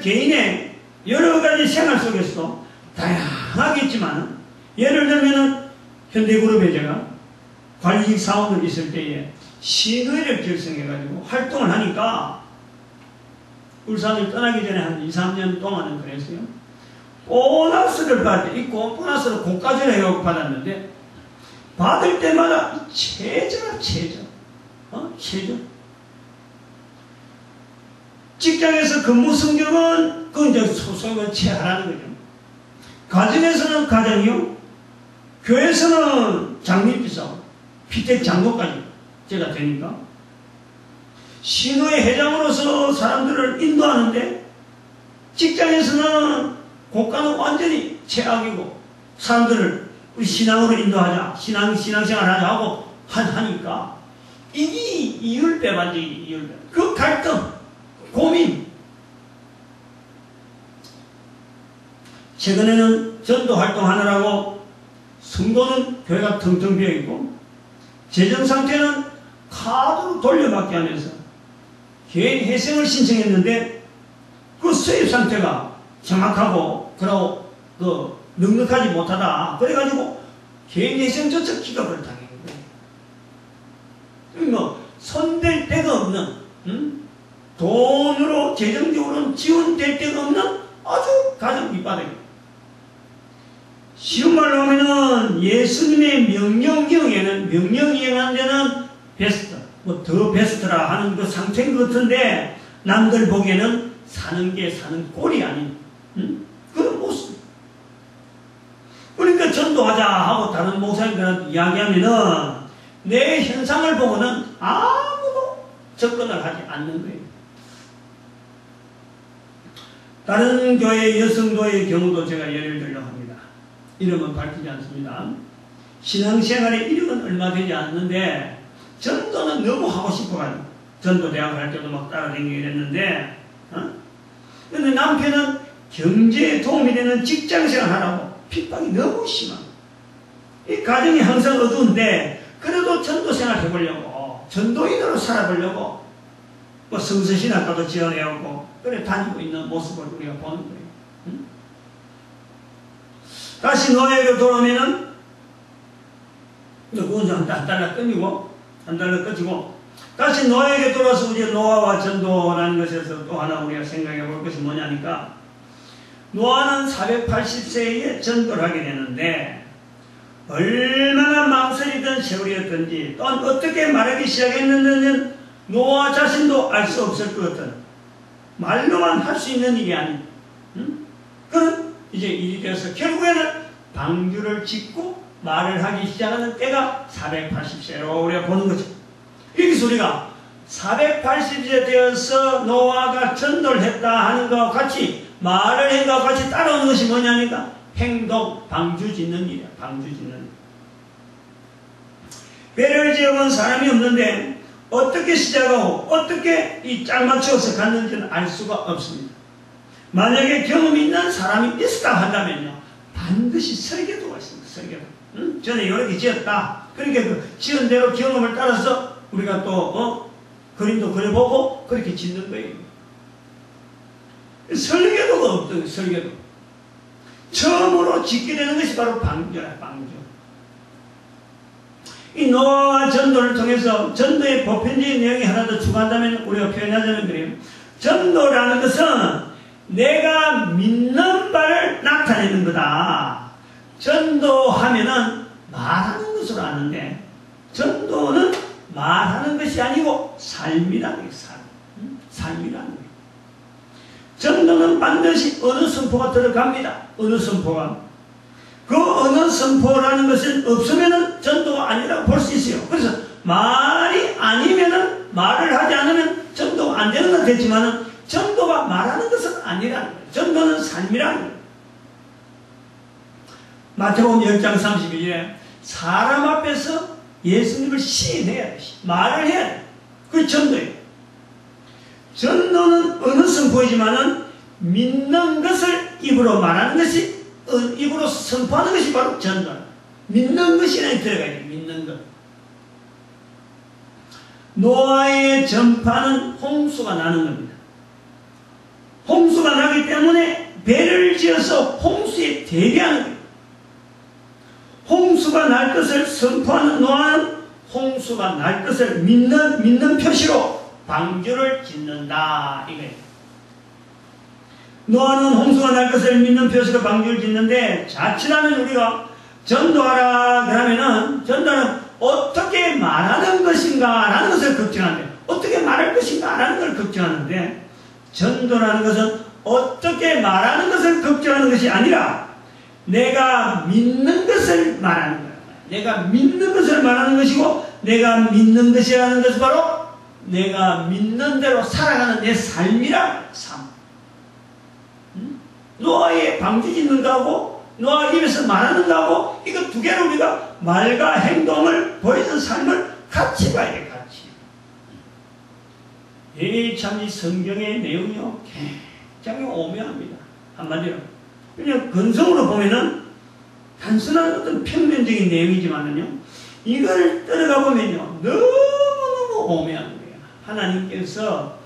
개인의 여러 가지 생활 속에서도 다양하겠지만, 예를 들면 현대그룹에 제가 관리직 사원으로 있을 때에 시의회를 결성해가지고 활동을 하니까 울산을 떠나기 전에 한 2, 3년 동안은 그랬어요. 보너스를 받을 때, 이 보너스를 고가지를 해갖고 받았는데 받을 때마다 최저라 최저. 직장에서 근무 성적은 그건 이제 소속은 최하라는 거죠. 가정에서는 가정이요, 교회에서는 장립비서, 피택 장로까지 제가 되니까 신호의 회장으로서 사람들을 인도하는데 직장에서는 고가는 완전히 최악이고 사람들을 우리 신앙으로 인도하자, 신앙생활 하자 하고 하니까 이게 이율배반적이 그 갈등, 고민. 최근에는 전도 활동하느라고 성도는 교회가 텅텅 비어있고 재정 상태는 카드로 돌려받게 하면서 개인 회생을 신청했는데 그 수입 상태가 정확하고 그러고 넉넉하지 못하다. 그래가지고 개인 회생조차 기각을 당한 거예요. 손댈 데가 없는, 돈으로 재정적으로는 지원될 데가 없는 아주 가정 밑바닥이에요. 쉬운 말로 하면은 예수님의 명령 이행하는 데는 베스트, 더 베스트라 하는 그 상태인 것 같은데 남들 보기에는 사는 꼴이 아닌 그런 모습. 그러니까 전도하자 하고 다른 목사님들한테 이야기하면은 내 현상을 보고는 아무도 접근을 하지 않는 거예요. 다른 교회 여성도의 경우도 제가 예를 들려 합니다. 이름은 밝히지 않습니다. 신앙생활에 이름은 얼마 되지 않는데 전도는 너무 하고 싶어가지고 전도대학 할 때도 막 따라다니게 됐는데 근데 남편은 경제에 도움이 되는 직장생활 하라고 핍박이 너무 심한. 이 가정이 항상 어두운데 그래도 전도생활 해보려고 전도인으로 살아보려고 뭐 성서신학과도 지원해오고 그래 다니고 있는 모습을 우리가 보는 거예요. 응? 다시 노예로 돌아오면은 그건 한 달러 끊이고 한 달러 끊이고 다시 노예에게 돌아서 이제 노아와 전도라는 것에서 또 하나 우리가 생각해 볼 것이 뭐냐니까 노아는 480세에 전도를 하게 되는데 얼마나 망설이던 세월이었던지 또한 어떻게 말하기 시작했는지는 노아 자신도 알 수 없을 것 같은 말로만 할 수 있는 일이 아닌 그런 이제 일이 되어서 결국에는 방주를 짓고 말을 하기 시작하는 때가 480세로 우리가 보는 거죠. 여기서 우리가 480세 되어서 노아가 전도를 했다 하는 것과 같이 말을 한 것과 같이 따라오는 것이 뭐냐니까 행동, 방주 짓는 일이야. 방주 짓는 일. 배를 지어본 사람이 없는데 어떻게 시작하고 어떻게 이 짝 맞춰서 갔는지는 알 수가 없습니다. 만약에 경험이 있는 사람이 있었다 한다면요 반드시 설계도가 있습니다. 설계도. 응? 전에 이렇게 지었다. 그러니까 그 지은 대로 경험을 따라서 우리가 또 그림도 그려보고 그렇게 짓는 거예요. 설계도가 없던 설계도. 처음으로 짓게 되는 것이 바로 방주야. 방주. 이 노아와 전도를 통해서 전도의 보편적인 내용이 하나 더 추가한다면 우리가 표현하자면 그래요. 전도라는 것은 내가 믿는 바를 나타내는 거다. 전도하면은 말하는 것으로 아는데 전도는 말하는 것이 아니고 삶이라는 거예요. 삶이라는 거예요. 전도는 반드시 언어 선포가 들어갑니다. 언어 선포가. 그 언어 선포라는 것은 없으면은 전도가 아니라고 볼 수 있어요. 그래서 말이 아니면은 말을 하지 않으면 전도가 안 되는 건 되지만은 전도가 말하는 것은 아니라는 거예요. 전도는 삶이라는 거예요. 마태복음 10장 31절에 사람 앞에서 예수님을 시인해야 돼. 말을 해야 돼. 그게 전도예요. 전도는 어느 선포이지만은 믿는 것을 입으로 말하는 것이 입으로 선포하는 것이 바로 전도다. 믿는 것이라는 들어가야 돼. 믿는 것. 노아의 전파는 홍수가 나는 겁니다. 홍수가 나기 때문에 배를 지어서 홍수에 대비하는 거예요. 홍수가 날 것을 선포하는 노아는 홍수가 날 것을 믿는 표시로 방주를 짓는다 이거예요. 노아는 홍수가 날 것을 믿는 표시로 방주를 짓는데 자칫하면 우리가 전도하라 그러면은 전도는 어떻게 말하는 것인가 라는 것을 걱정하는데 어떻게 말할 것인가 라는 걸 걱정하는데 전도라는 것은 어떻게 말하는 것을 걱정하는 것이 아니라 내가 믿는 것을 말하는 거야. 내가 믿는 것을 말하는 것이고 내가 믿는 것이라는 것은 바로 내가 믿는 대로 살아가는 내 삶이라 삶. 노아의 방주 짓는 거하고 노아 입에서 말하는 거하고 이거 두 개를 우리가 말과 행동을 보이는 삶을 같이 봐야 돼. 같이. 참 이 성경의 내용이요 굉장히 오묘합니다. 한마디로 그냥 근성으로 보면은 단순한 어떤 평면적인 내용이지만은요 이걸 따라가 보면요 너무너무 오묘한 거예요. 하나님께서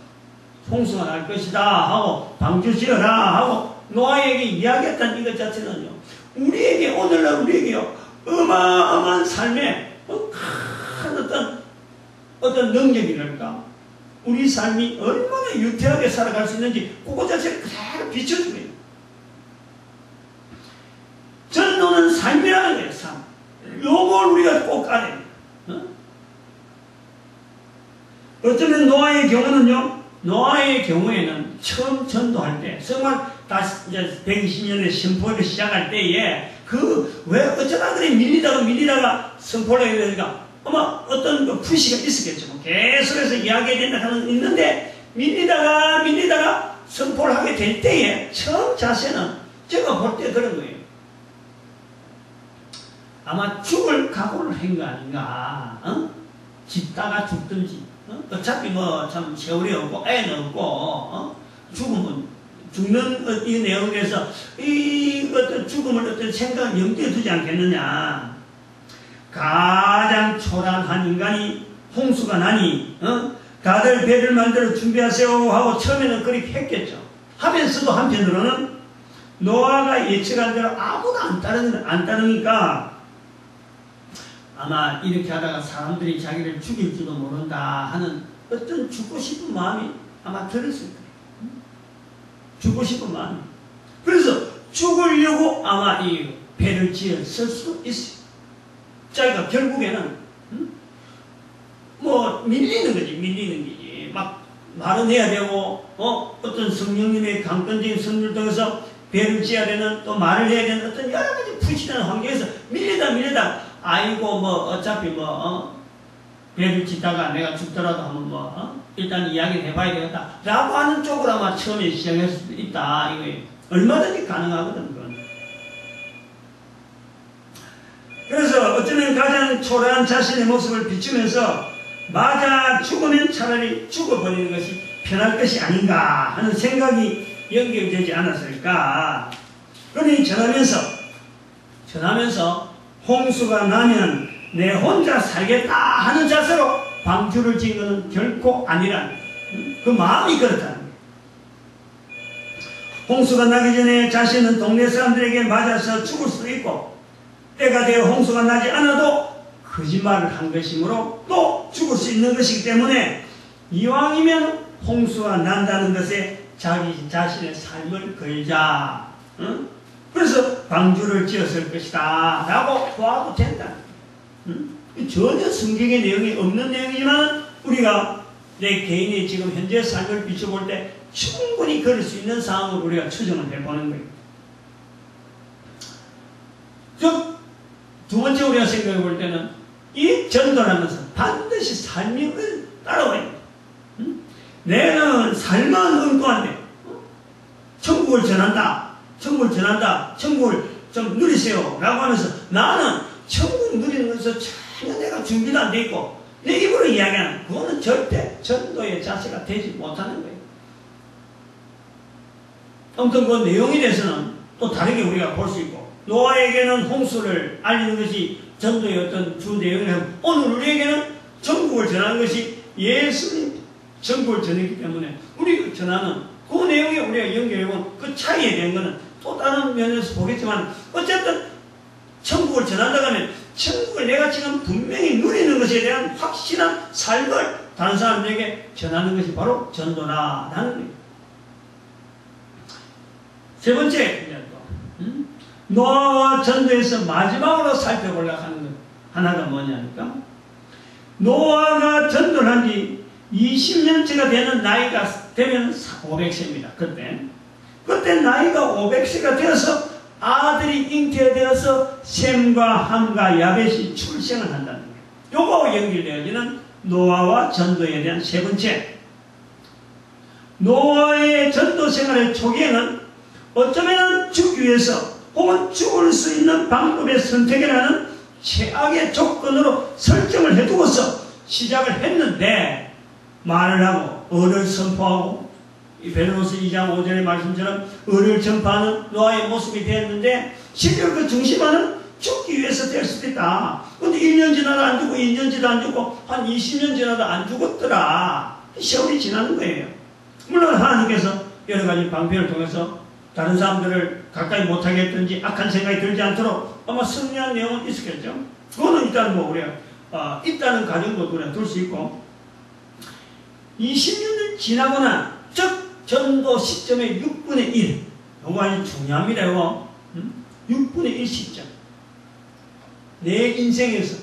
홍수가 날 것이다 하고 방주 지어라 하고 노아에게 이야기했던 이것 자체는요 우리에게 오늘날 우리에게요 어마어마한 삶에 큰 어떤 능력이랄까 우리 삶이 얼마나 유태하게 살아갈 수 있는지 그것 자체를 그대로 비춰주고요. 전도는 삶이라는 거예요. 삶. 요걸 우리가 꼭 알아야 돼요. 어쩌면 노아의 경우는요 노아의 경우에는 처음 전도할 때 정말 다시 이제 120년의 선포를 시작할 때에 왜 어쩌다 그래 밀리다가 선포를 해야 되니까 아마 어떤 그 푸시가 있었겠죠. 계속해서 이야기해야 된다 하는 있는데 밀리다가 선포를 하게 될 때에 처음 자세는 제가 볼 때 그런 거예요. 아마 죽을 각오를 한 거 아닌가. 짓다가 죽든지 어차피 뭐 참 세월이 없고 애는 없고 죽는 이 내용에서 이 어떤 죽음을 어떤 생각을 염두에 두지 않겠느냐. 가장 초라한 인간이 홍수가 나니 다들 배를 만들어 준비하세요 하고 처음에는 그렇게 했겠죠. 하면서도 한편으로는 노아가 예측한 대로 아무도 안 따르니까 아마 이렇게 하다가 사람들이 자기를 죽일지도 모른다 하는 어떤 죽고 싶은 마음이 아마 들었을 거예요. 죽고 싶은 마음이. 그래서 죽으려고 아마 이 배를 지어 쓸 수 있어요. 자기가 결국에는 뭐 밀리는 거지. 막 말은 해야 되고 어떤 성령님의 강권적인 선물 통해서 배를 지어야 되는, 또 말을 해야 되는 어떤 여러 가지 부딪히는 환경에서 밀리다 아이고 뭐 어차피 배를 짓다가 내가 죽더라도 한번 일단 이야기를 해봐야 되겠다 라고 하는 쪽으로 아마 처음에 시작할 수도 있다. 이거 얼마든지 가능하거든. 그건. 그래서 어쩌면 가장 초라한 자신의 모습을 비추면서 맞아 죽으면 차라리 죽어버리는 것이 편할 것이 아닌가 하는 생각이 연결되지 않았을까. 그러니 전하면서 홍수가 나면 내 혼자 살겠다 하는 자세로 방주를 지은 것은 결코 아니라는 그 마음이 그렇다는 거예요. 홍수가 나기 전에 자신은 동네 사람들에게 맞아서 죽을 수도 있고, 때가 되어 홍수가 나지 않아도 거짓말을 한 것이므로 또 죽을 수 있는 것이기 때문에 이왕이면 홍수가 난다는 것에 자기 자신의 삶을 걸자. 그래서 방주를 지었을 것이다 라고 보아도 된다. 전혀 성경의 내용이 없는 내용이지만 우리가 내 개인의 지금 현재 삶을 비춰볼 때 충분히 그럴 수 있는 상황을 우리가 추정을 해보는 거예요. 즉, 두 번째 우리가 생각해 볼 때는 이 전도라는 것은 반드시 삶이 따라와야 돼. 내는 삶은 엉뚱한데 천국을 전한다. 천국을 좀 누리세요 라고 하면서 나는 천국 누리는 것에서 전혀 내가 준비도 안 돼 있고 내 입으로 이야기하는 그거는 절대 전도의 자세가 되지 못하는 거예요. 아무튼 그 내용에 대해서는 또 다르게 우리가 볼 수 있고, 노아에게는 홍수를 알리는 것이 전도의 어떤 주 내용이라면 오늘 우리에게는 천국을 전하는 것이 예수님 천국을 전했기 때문에 우리가 전하는 그 내용에 우리가 연결해본 그 차이에 대한 것은 또 다른 면에서 보겠지만 어쨌든 천국을 전한다고 하면 천국을 내가 지금 분명히 누리는 것에 대한 확실한 삶을 다른 사람들에게 전하는 것이 바로 전도라는 거예요. 세 번째, 노아와 전도에서 마지막으로 살펴보려고 하는 것 하나가 뭐냐니까, 노아가 전도를 한 지 20년째가 되는 나이가 되면 500세입니다. 그때 나이가 500세가 되어서 아들이 잉태되어서 셈과 함과 야벳이 출생을 한다는 거예요. 요거와 연결되어지는 노아와 전도에 대한 세 번째. 노아의 전도 생활의 초기에는 어쩌면 죽기 위해서 혹은 죽을 수 있는 방법의 선택이라는 최악의 조건으로 설정을 해두고서 시작을 했는데, 말을 하고 을을 선포하고 이 베드로서 2장 5절의 말씀처럼 을을 전파하는 노아의 모습이 되었는데, 실제로 그 중심은 죽기 위해서 될 수도 있다. 근데 1년 지나도 안 죽고 2년 지나도 안 죽고 한 20년 지나도 안 죽었더라. 세월이 지나는 거예요. 물론 하나님께서 여러 가지 방편을 통해서 다른 사람들을 가까이 못하게 했든지 악한 생각이 들지 않도록 아마 승리한 내용은 있었겠죠. 그거는 일단 뭐 우리가 있다는 가정도 우리가 둘 수 있고, 20년을 지나고 난, 즉 전도 시점의 6분의 1, 이거 아주 중요합니다. 이거 6분의 1 시점, 내 인생에서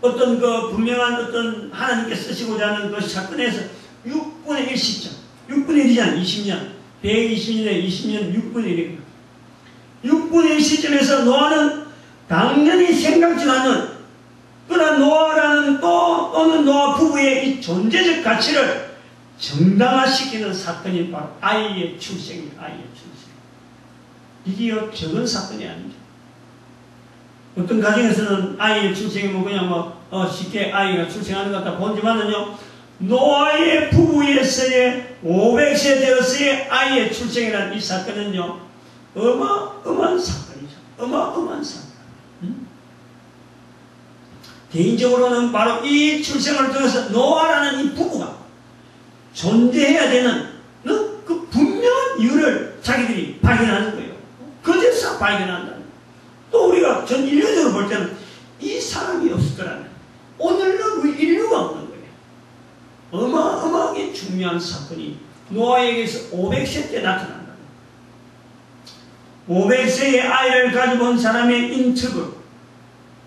어떤 그 분명한 어떤 하나님께 쓰시고자 하는 그 사건에서 6분의 1 시점, 6분의 1이잖아. 20년 120년에 20년 6분의 1입니다. 6분의 1 시점에서 노아는 당연히 생각지 않는, 그러나 노아라는 또는 노아 부부의 이 존재적 가치를 정당화시키는 사건이 바로 아이의 출생입니다. 아이의 출생. 이게 적은 사건이 아닙니다. 어떤 가정에서는 아이의 출생이 뭐 그냥 쉽게 아이가 출생하는 것 같다 보지만은요, 노아의 부부에서의 500세 되어서의 아이의 출생이라는 이 사건은요, 어마어마한 사건이죠. 어마어마한 사건. 개인적으로는 바로 이 출생을 통해서 노아라는 이 부부가 존재해야 되는 그 분명한 이유를 자기들이 발견하는 거예요. 그제서 발견한다. 또 우리가 전 인류적으로 볼 때는 이 사람이 없을 거라면 오늘날 우리 인류가 없는 거예요. 어마어마하게 중요한 사건이 노아에게서 500세 때 나타난다. 500세의 아이를 가지고 온 사람의 인터뷰,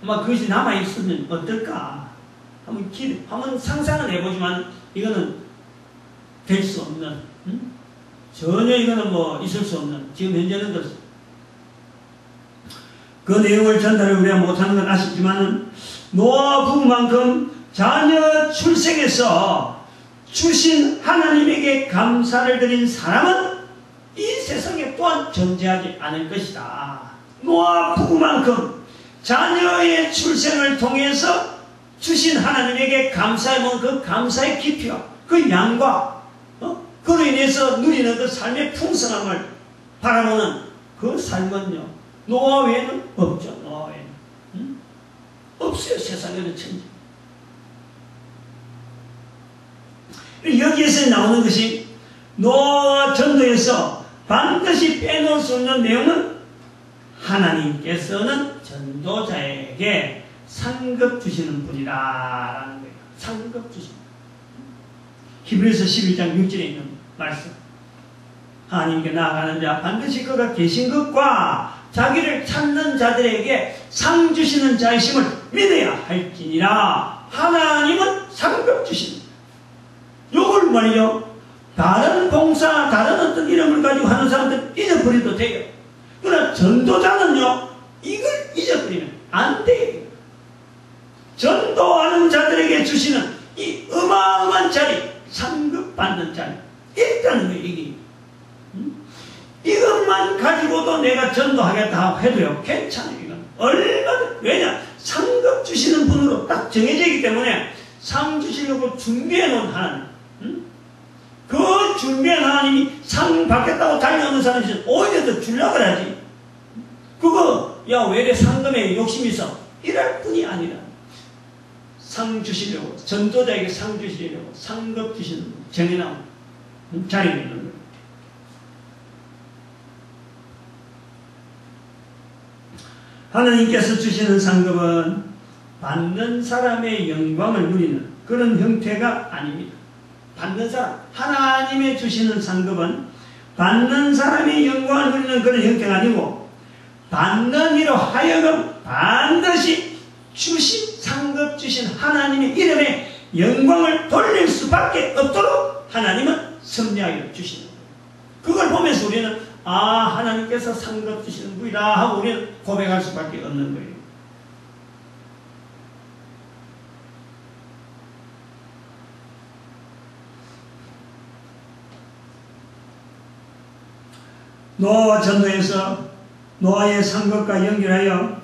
아마 그것이 남아있으면 어떨까? 한번 상상은 해보지만 이거는 될 수 없는, 전혀 이거는 뭐 있을 수 없는, 지금 현재는 그렇습니다. 그 내용을 전달을 우리가 못하는 건 아쉽지만은 노아 부부만큼 자녀 출생에서 주신 하나님에게 감사를 드린 사람은 이 세상에 또한 존재하지 않을 것이다. 노아 부부만큼 자녀의 출생을 통해서 주신 하나님에게 감사해본 그 감사의 깊이와 그 양과 그로 인해서 누리는 그 삶의 풍성함을 바라보는 그 삶은요, 노아 외에는 없죠. 노아 외에는 없어요. 세상에는 천지. 여기에서 나오는 것이 노아 전도에서 반드시 빼놓을 수 없는 내용은 하나님께서는 전도자에게 상급 주시는 분이라는 거예요. 상급 주시는 분. 히브리서 11장 6절에 있는 말씀. 하나님께 나아가는 자 반드시 그가 계신 것과 자기를 찾는 자들에게 상 주시는 자이심을 믿어야 할지니라. 하나님은 상급 주십니다. 요걸 말이죠. 다른 봉사, 다른 어떤 이름을 가지고 하는 사람들 잊어버려도 돼요. 그러나 전도자는요, 이걸 잊어버리면 안 돼요. 전도하는 자들에게 주시는 이 어마어마한 자리, 상급 받는 자리, 있다는 거예요, 이게. 이것만 가지고도 내가 전도하겠다 해도요, 괜찮아요, 이건. 얼마나, 왜냐? 상급 주시는 분으로 딱 정해져 있기 때문에 상 주시려고 준비해 놓은 하나님. 그 준비한 하나님이 상 받겠다고 달려오는 사람이 있으면 오히려 더 주려고 그러지. 그거, 야, 왜 이래 상금에 욕심이 있어? 이럴 뿐이 아니라 상 주시려고, 전도자에게 상 주시려고 상급 주시는 분, 정해놓은 자리에 있는 거예요. 하나님께서 주시는 상급은 받는 사람의 영광을 누리는 그런 형태가 아닙니다. 받는 사람, 하나님의 주시는 상급은 받는 사람의 영광을 누리는 그런 형태가 아니고 받는 이로 하여금 반드시 주신 상급 주신 하나님의 이름에 영광을 돌릴 수밖에 없도록 하나님은 섭리하여 주시는 거예요. 그걸 보면서 우리는 하나님께서 상급 주시는 분이다 하고 우리는 고백할 수밖에 없는 거예요. 노아와 전도에서 노아의 상급과 연결하여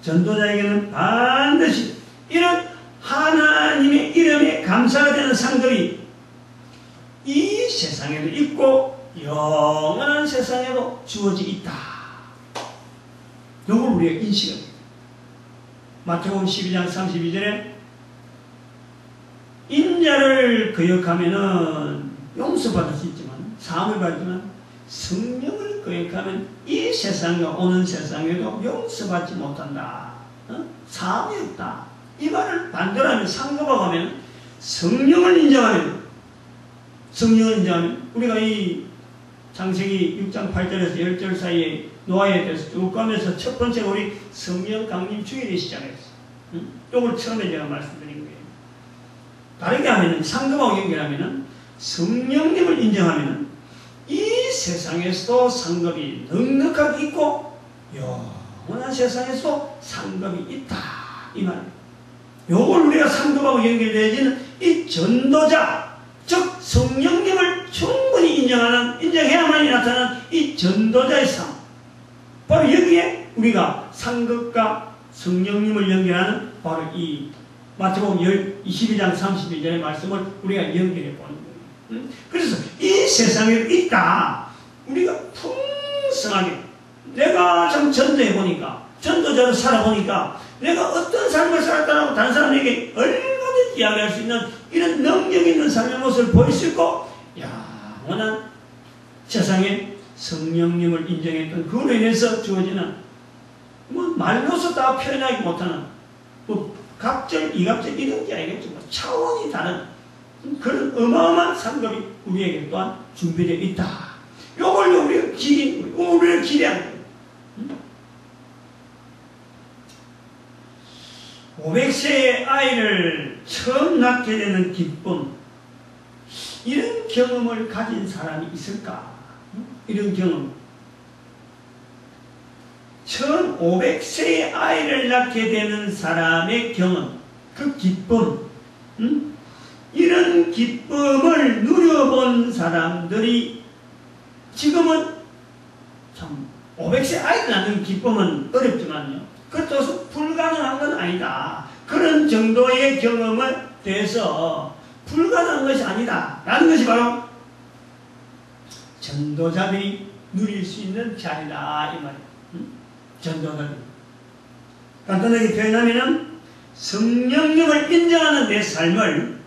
전도자에게는 반드시 이런 하나님의 이름에 감사가 되는 상급이 이 세상에도 있고 영원한 세상에도 주어져 있다. 이걸 우리가 인식합니다. 마태복음 12장 32절에 인자를 거역하면은 용서받을 수 있지만 사함을 받지만 성령을 거역하면 이 세상과 오는 세상에도 용서받지 못한다. 사함이 없다. 이 말을 반대로 하면 상급하고 하면 성령을 인정하면 우리가 이 창세기 6장 8절에서 10절 사이에 노아에 대해서 쭉 가면서 첫 번째 우리 성령 강림 주일이 시작했어요. 이걸 처음에 제가 말씀드린 거예요. 다르게 하면 상급하고 연결하면 성령님을 인정하면 이 세상에서도 상급이 넉넉하게 있고 영원한 세상에서도 상급이 있다. 이 말이에요. 요걸 우리가 상급하고 연결되어지는 이 전도자, 즉 성령님을 충분히 인정해야만이 나타나는 이 전도자의 삶. 바로 여기에 우리가 상급과 성령님을 연결하는 바로 이 마태복음 22장 32절의 말씀을 우리가 연결해 보는 거예요. 그래서 이 세상에 있다. 우리가 풍성하게 내가 좀 전도해 보니까 전도자로 살아보니까 내가 어떤 삶을 살았다라고 다른 사람에게 얼마든지 이야기할 수 있는 이런 능력 있는 삶의 모습을 보일 수 있고 영원한 세상에 성령님을 인정했던 그로 인해서 주어지는 뭐 말로서 다 표현하지 못하는 뭐 갑절, 이갑절 이런 게 아니겠죠. 뭐 차원이 다른 그런 어마어마한 상급이 우리에게 또한 준비되어 있다. 요걸 우리가 기대하는 거예요. 500세의 아이를 처음 낳게 되는 기쁨, 이런 경험을 가진 사람이 있을까? 이런 경험. 1500세의 아이를 낳게 되는 사람의 경험, 그 기쁨, 이런 기쁨을 누려본 사람들이 지금은 참 500세 아이를 낳는 기쁨은 어렵지만요. 그렇다고 불가능한 건 아니다. 그런 정도의 경험을 대해서 불가능한 것이 아니다. 라는 것이 바로 전도자들이 누릴 수 있는 자리다. 이 말이에요. 전도자들. 간단하게 표현하면 성령님을 인정하는 내 삶을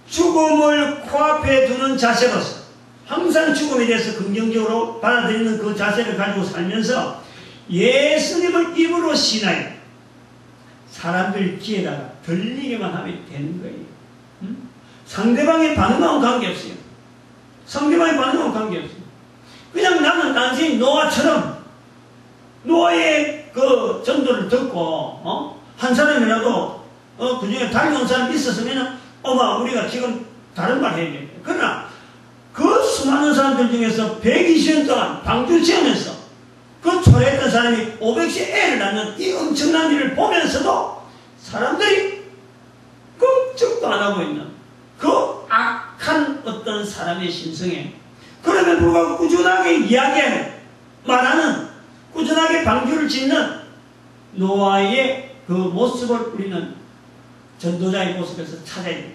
죽음을 코앞에 두는 자세로서 항상 죽음에 대해서 긍정적으로 받아들이는 그 자세를 가지고 살면서 예수님을 입으로 신하여 사람들 귀에다가 들리게만 하면 되는 거예요. 상대방의 반응하고 관계없어요. 상대방의 반응하고 관계없어요. 그냥 나는 단순히 노아처럼 노아의 그 전도를 듣고 한 사람이라도 그 중에 다른 사람이 있었으면 우리가 지금 다른 말 해야 돼. 그러나 그 수많은 사람들 중에서 120년 동안 방주를 지으면서 그 초래했던 사람이 500세 애를 낳는 이 엄청난 일을 보면서도 사람들이 걱정도 안 하고 있는 그 악한 어떤 사람의 심성에 그러면 불구하고 꾸준하게 이야기하는 말하는 꾸준하게 방주를 짓는 노아의 그 모습을 우리는 전도자의 모습에서 찾아야 돼요.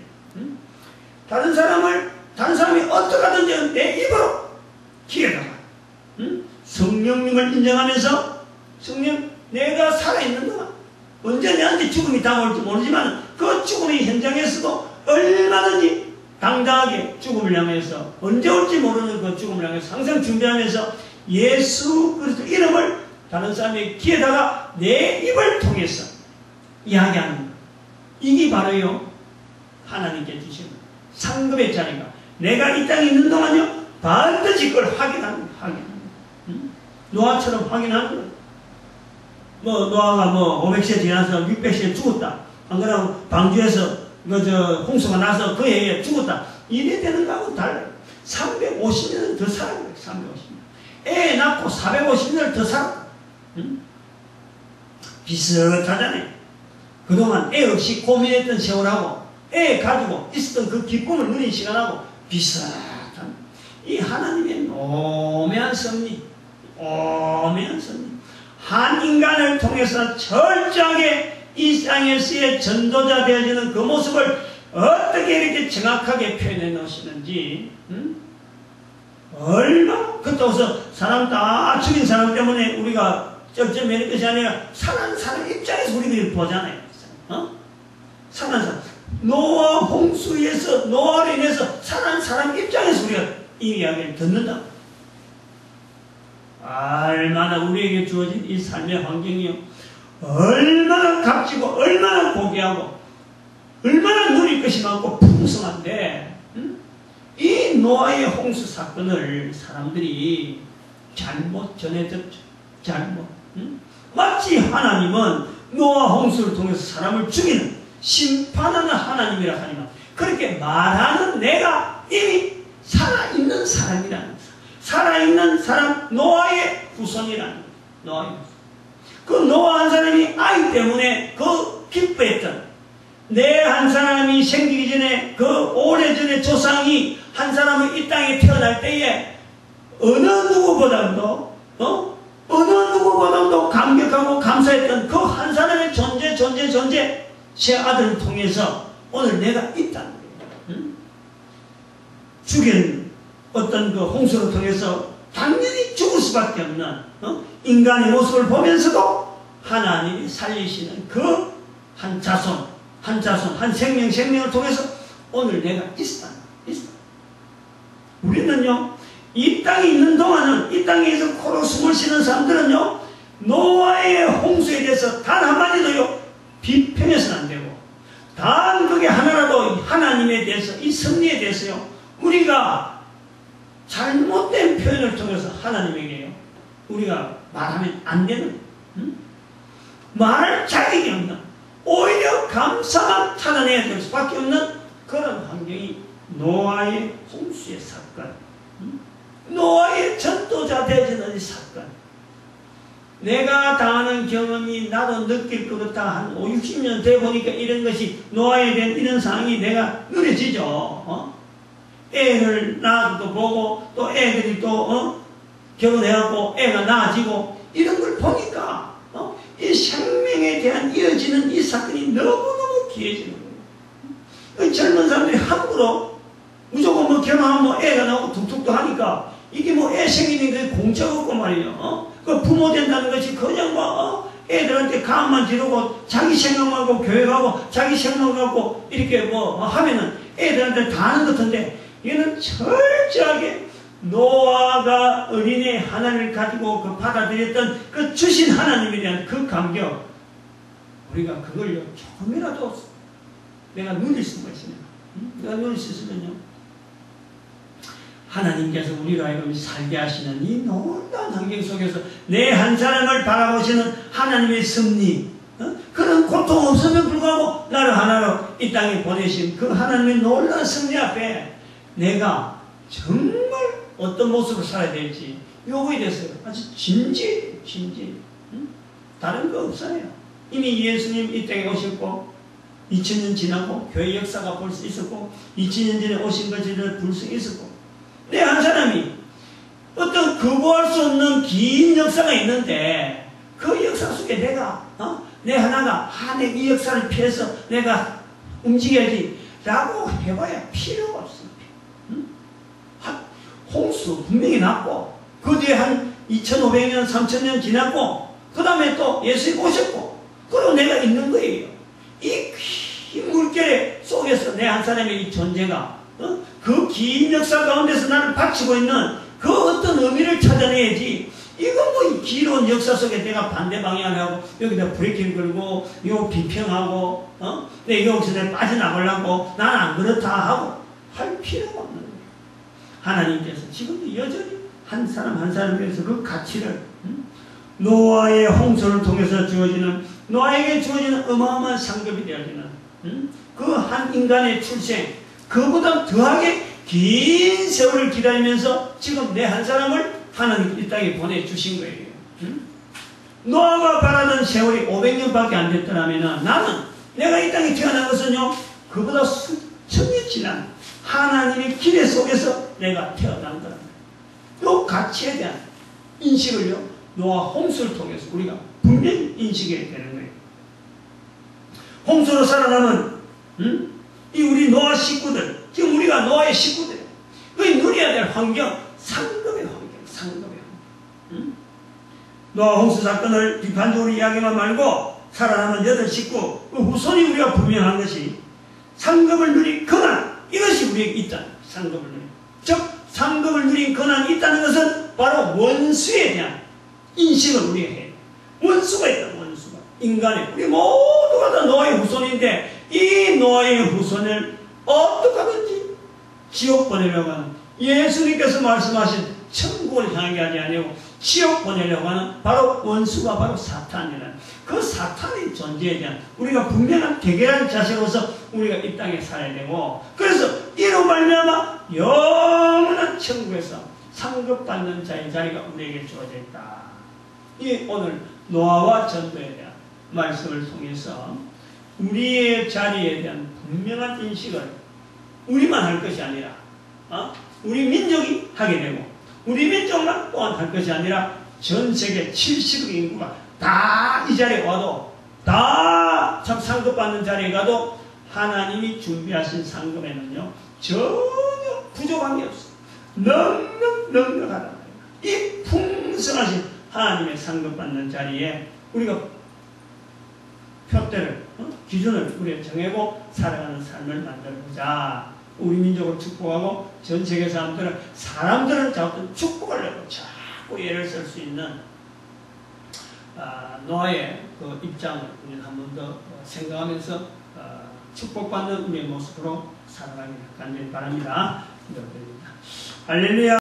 다른 사람이 어떻게 하든지 내 입으로 기회다가 성령님을 인정하면서 성령 내가 살아있는 동안 언제 내한테 죽음이 다가올지 모르지만 그 죽음의 현장에서도 얼마든지 당당하게 죽음을 향해서 언제 올지 모르는 그 죽음을 향해서 항상 준비하면서 예수 그리스도 이름을 다른 사람의 귀에다가 내 입을 통해서 이야기하는 것. 이게 바로요 하나님께 주신 상급의 자리가 내가 이 땅에 있는 동안요 반드시 그걸 확인하는 거예요. 노아처럼 확인하는 거예요. 노아가 500세 지나서 600세 죽었다. 안 그러면 방주에서 홍수가 나서 그 해에 죽었다. 이래 되는 거하고 달라요. 350년은 더 살아요. 350년. 애 낳고 450년을 더 살아. 비슷하잖아요. 그동안 애 없이 고민했던 세월하고 애 가지고 있었던 그 기쁨을 누린 시간하고 비슷한 이 하나님의 오묘한 섭리, 오묘한 섭리. 한 인간을 통해서 철저하게 이 땅에서의 전도자 되어지는 그 모습을 어떻게 이렇게 정확하게 표현해 놓으시는지, 얼마나, 그렇다고 사람 다 죽인 사람 때문에 우리가 쩔쩔매는 것이 아니라 살아난 사람 입장에서 우리가 보잖아요. 살아난 사람. 노아 홍수에서, 노아로 인해서 살아난 사람 입장에서 우리가 이 이야기를 듣는다. 얼마나 우리에게 주어진 이 삶의 환경이요. 얼마나 값지고, 얼마나 고귀하고, 얼마나 누릴 것이 많고 풍성한데, 이 노아의 홍수 사건을 사람들이 잘못 전해졌죠. 잘못. 마치 하나님은 노아 홍수를 통해서 사람을 죽이는, 심판하는 하나님이라 하니만, 그렇게 말하는 내가 이미 살아있는 사람이라는 거예요. 살아있는 사람, 노아의 후손이라는 거예요. 노아의 후손. 그 노아 한 사람이 아이 때문에 그 기뻐했던, 내 한 사람이 생기기 전에 그 오래전에 조상이 한 사람은 이 땅에 태어날 때에 어느 누구보다도 감격하고 감사했던 그 한 사람의 존재 제 아들을 통해서 오늘 내가 있다는 거예요. 응? 죽인 어떤 그 홍수를 통해서 당연히 죽을 수밖에 없는 인간의 모습을 보면서도 하나님이 살리시는 그 한 자손, 한 생명을 통해서 오늘 내가 있다. 우리는요, 이 땅에 있는 동안은, 이 땅에서 코로 숨을 쉬는 사람들은요, 노아의 홍수에 대해서 단 한마디도요, 비평해서는 안 되고, 단 그게 하나라도 하나님에 대해서, 이 섭리에 대해서요, 우리가 잘못된 표현을 통해서 하나님에게요, 우리가 말하면 안 되는, 말할 자격이 없는, 오히려 감사만 찾아내야 될 수밖에 없는 그런 환경이 노아의 홍수의 사건, 노아의 전도자 되어지는 이 사건, 내가 당하는 경험이 나도 느낄 것 같아. 한 50, 60년 돼 보니까 이런 것이 노아에 대한 이런 상황이 내가 느려지죠. 애를 낳아도 보고 또 애들이 또 결혼해갖고 애가 낳아지고 이런 걸 보니까 이 생명에 대한 이어지는 이 사건이 너무너무 귀해지는 거예요. 젊은 사람들이 함부로 무조건 뭐 결혼하면 뭐 애가 나오고 툭툭도 하니까 이게 뭐 애 생기는 게 공짜가 없고 말이에요. 그 부모 된다는 것이 그냥 뭐 애들한테 가만 지르고 자기 생각만 하고 교회 가고 자기 생각만 하고 이렇게 뭐 하면은 애들한테 다 하는 것 같은데, 이는 철저하게 노아가 어린애 하나를 가지고 그 받아들였던 그 주신 하나님에 대한 그 감격, 우리가 그걸요 조금이라도 내가 누릴 수가 있으면, 내가 누릴 수 있으면요, 하나님께서 우리가 이렇게 살게 하시는 이 놀라운 환경 속에서 내 한 사람을 바라보시는 하나님의 섭리, 그런 고통 없음에 불구하고 나를 하나로 이 땅에 보내신 그 하나님의 놀라운 섭리 앞에 내가 정말 어떤 모습으로 살아야 될지 요거에 대해서 아주 진지 다른 거 없어요. 이미 예수님 이 땅에 오셨고 2000년 지나고 교회 역사가 벌써 있었고 2000년 전에 오신 것을 불성이 있었고, 내 한 사람이 어떤 거부할 수 없는 긴 역사가 있는데 그 역사 속에 내가 내 하나가 이 역사를 피해서 내가 움직여야지 라고 해봐야 필요가 없습니다. 홍수 분명히 났고 그 뒤에 한 2500년 3000년 지났고 그 다음에 또 예수님 오셨고 그리고 내가 있는 거예요. 이 물결 속에서 내 한 사람의 이 존재가 그 긴 역사 가운데서 나를 바치고 있는 그 어떤 의미를 찾아내야지, 이거 뭐 길어온 역사 속에 내가 반대 방향을 하고 여기다 브레이크를 걸고 요 비평하고 내 여기서 내가 빠져나가려고 나는 안 그렇다 하고 할 필요가 없는 거예요. 하나님께서 지금도 여전히 한 사람 한 사람에게서 그 가치를 노아의 홍수를 통해서 주어지는, 노아에게 주어지는 어마어마한 상급이 되어지는 그 한 인간의 출생, 그보다 더하게 긴 세월을 기다리면서 지금 내 한 사람을 하나님 이 땅에 보내주신 거예요. 노아가 바라던 세월이 500년밖에 안 됐더라면 나는 내가 이 땅에 태어난 것은요 그보다 수천년 지난 하나님의 기대 속에서 내가 태어난 거랍니다. 이 가치에 대한 인식을요 노아 홍수를 통해서 우리가 분명히 인식해야 되는 거예요. 홍수로 살아남은 이 우리 노아 식구들, 지금 우리가 노아의 식구들, 그 누려야 될 환경, 상급의 환경. 노아 홍수 사건을 비판적으로 이야기만 말고 살아남은 8 식구, 그 후손이 우리가 분명한 것이 상급을 누린 권한, 이것이 우리에게 있다. 상급을 누린, 즉 상급을 누린 권한이 있다는 것은 바로 원수에 대한 인식을 우리가 해요. 원수가 있다. 원수가 인간의, 우리 모두가 다 노아의 후손인데 이 노아의 후손을 어떻게 하든지 지옥 보내려고 하는, 예수님께서 말씀하신 천국을 향하게 하지 아니고 지옥 보내려고 하는 바로 원수가 바로 사탄이라는 그 사탄의 존재에 대한 우리가 분명한 대결한 자세로서 우리가 이 땅에 살아야 되고, 그래서 이로 말미암아 영원한 천국에서 상급받는 자의 자리가 우리에게 주어져 있다. 이 오늘 노아와 전도에 대한 말씀을 통해서 우리의 자리에 대한 분명한 인식을 우리만 할 것이 아니라 우리 민족이 하게 되고, 우리 민족만 또한 할 것이 아니라 전 세계 70억 인구가 다 이 자리에 와도 다 상급받는 자리에 가도 하나님이 준비하신 상급에는요 전혀 부족한 게 없어요. 넉넉하다. 이 풍성하신 하나님의 상급받는 자리에 우리가 표대를 기준을 우리가 정하고 살아가는 삶을 만들어보자. 우리 민족을 축복하고 전 세계 사람들은 자꾸 축복하려고 자꾸 예를 쓸 수 있는 노아의 그 입장을 우리는 한 번 더 생각하면서 축복받는 우리의 모습으로 살아가기를 간절히 바랍니다. 기도드립니다. 할렐루야.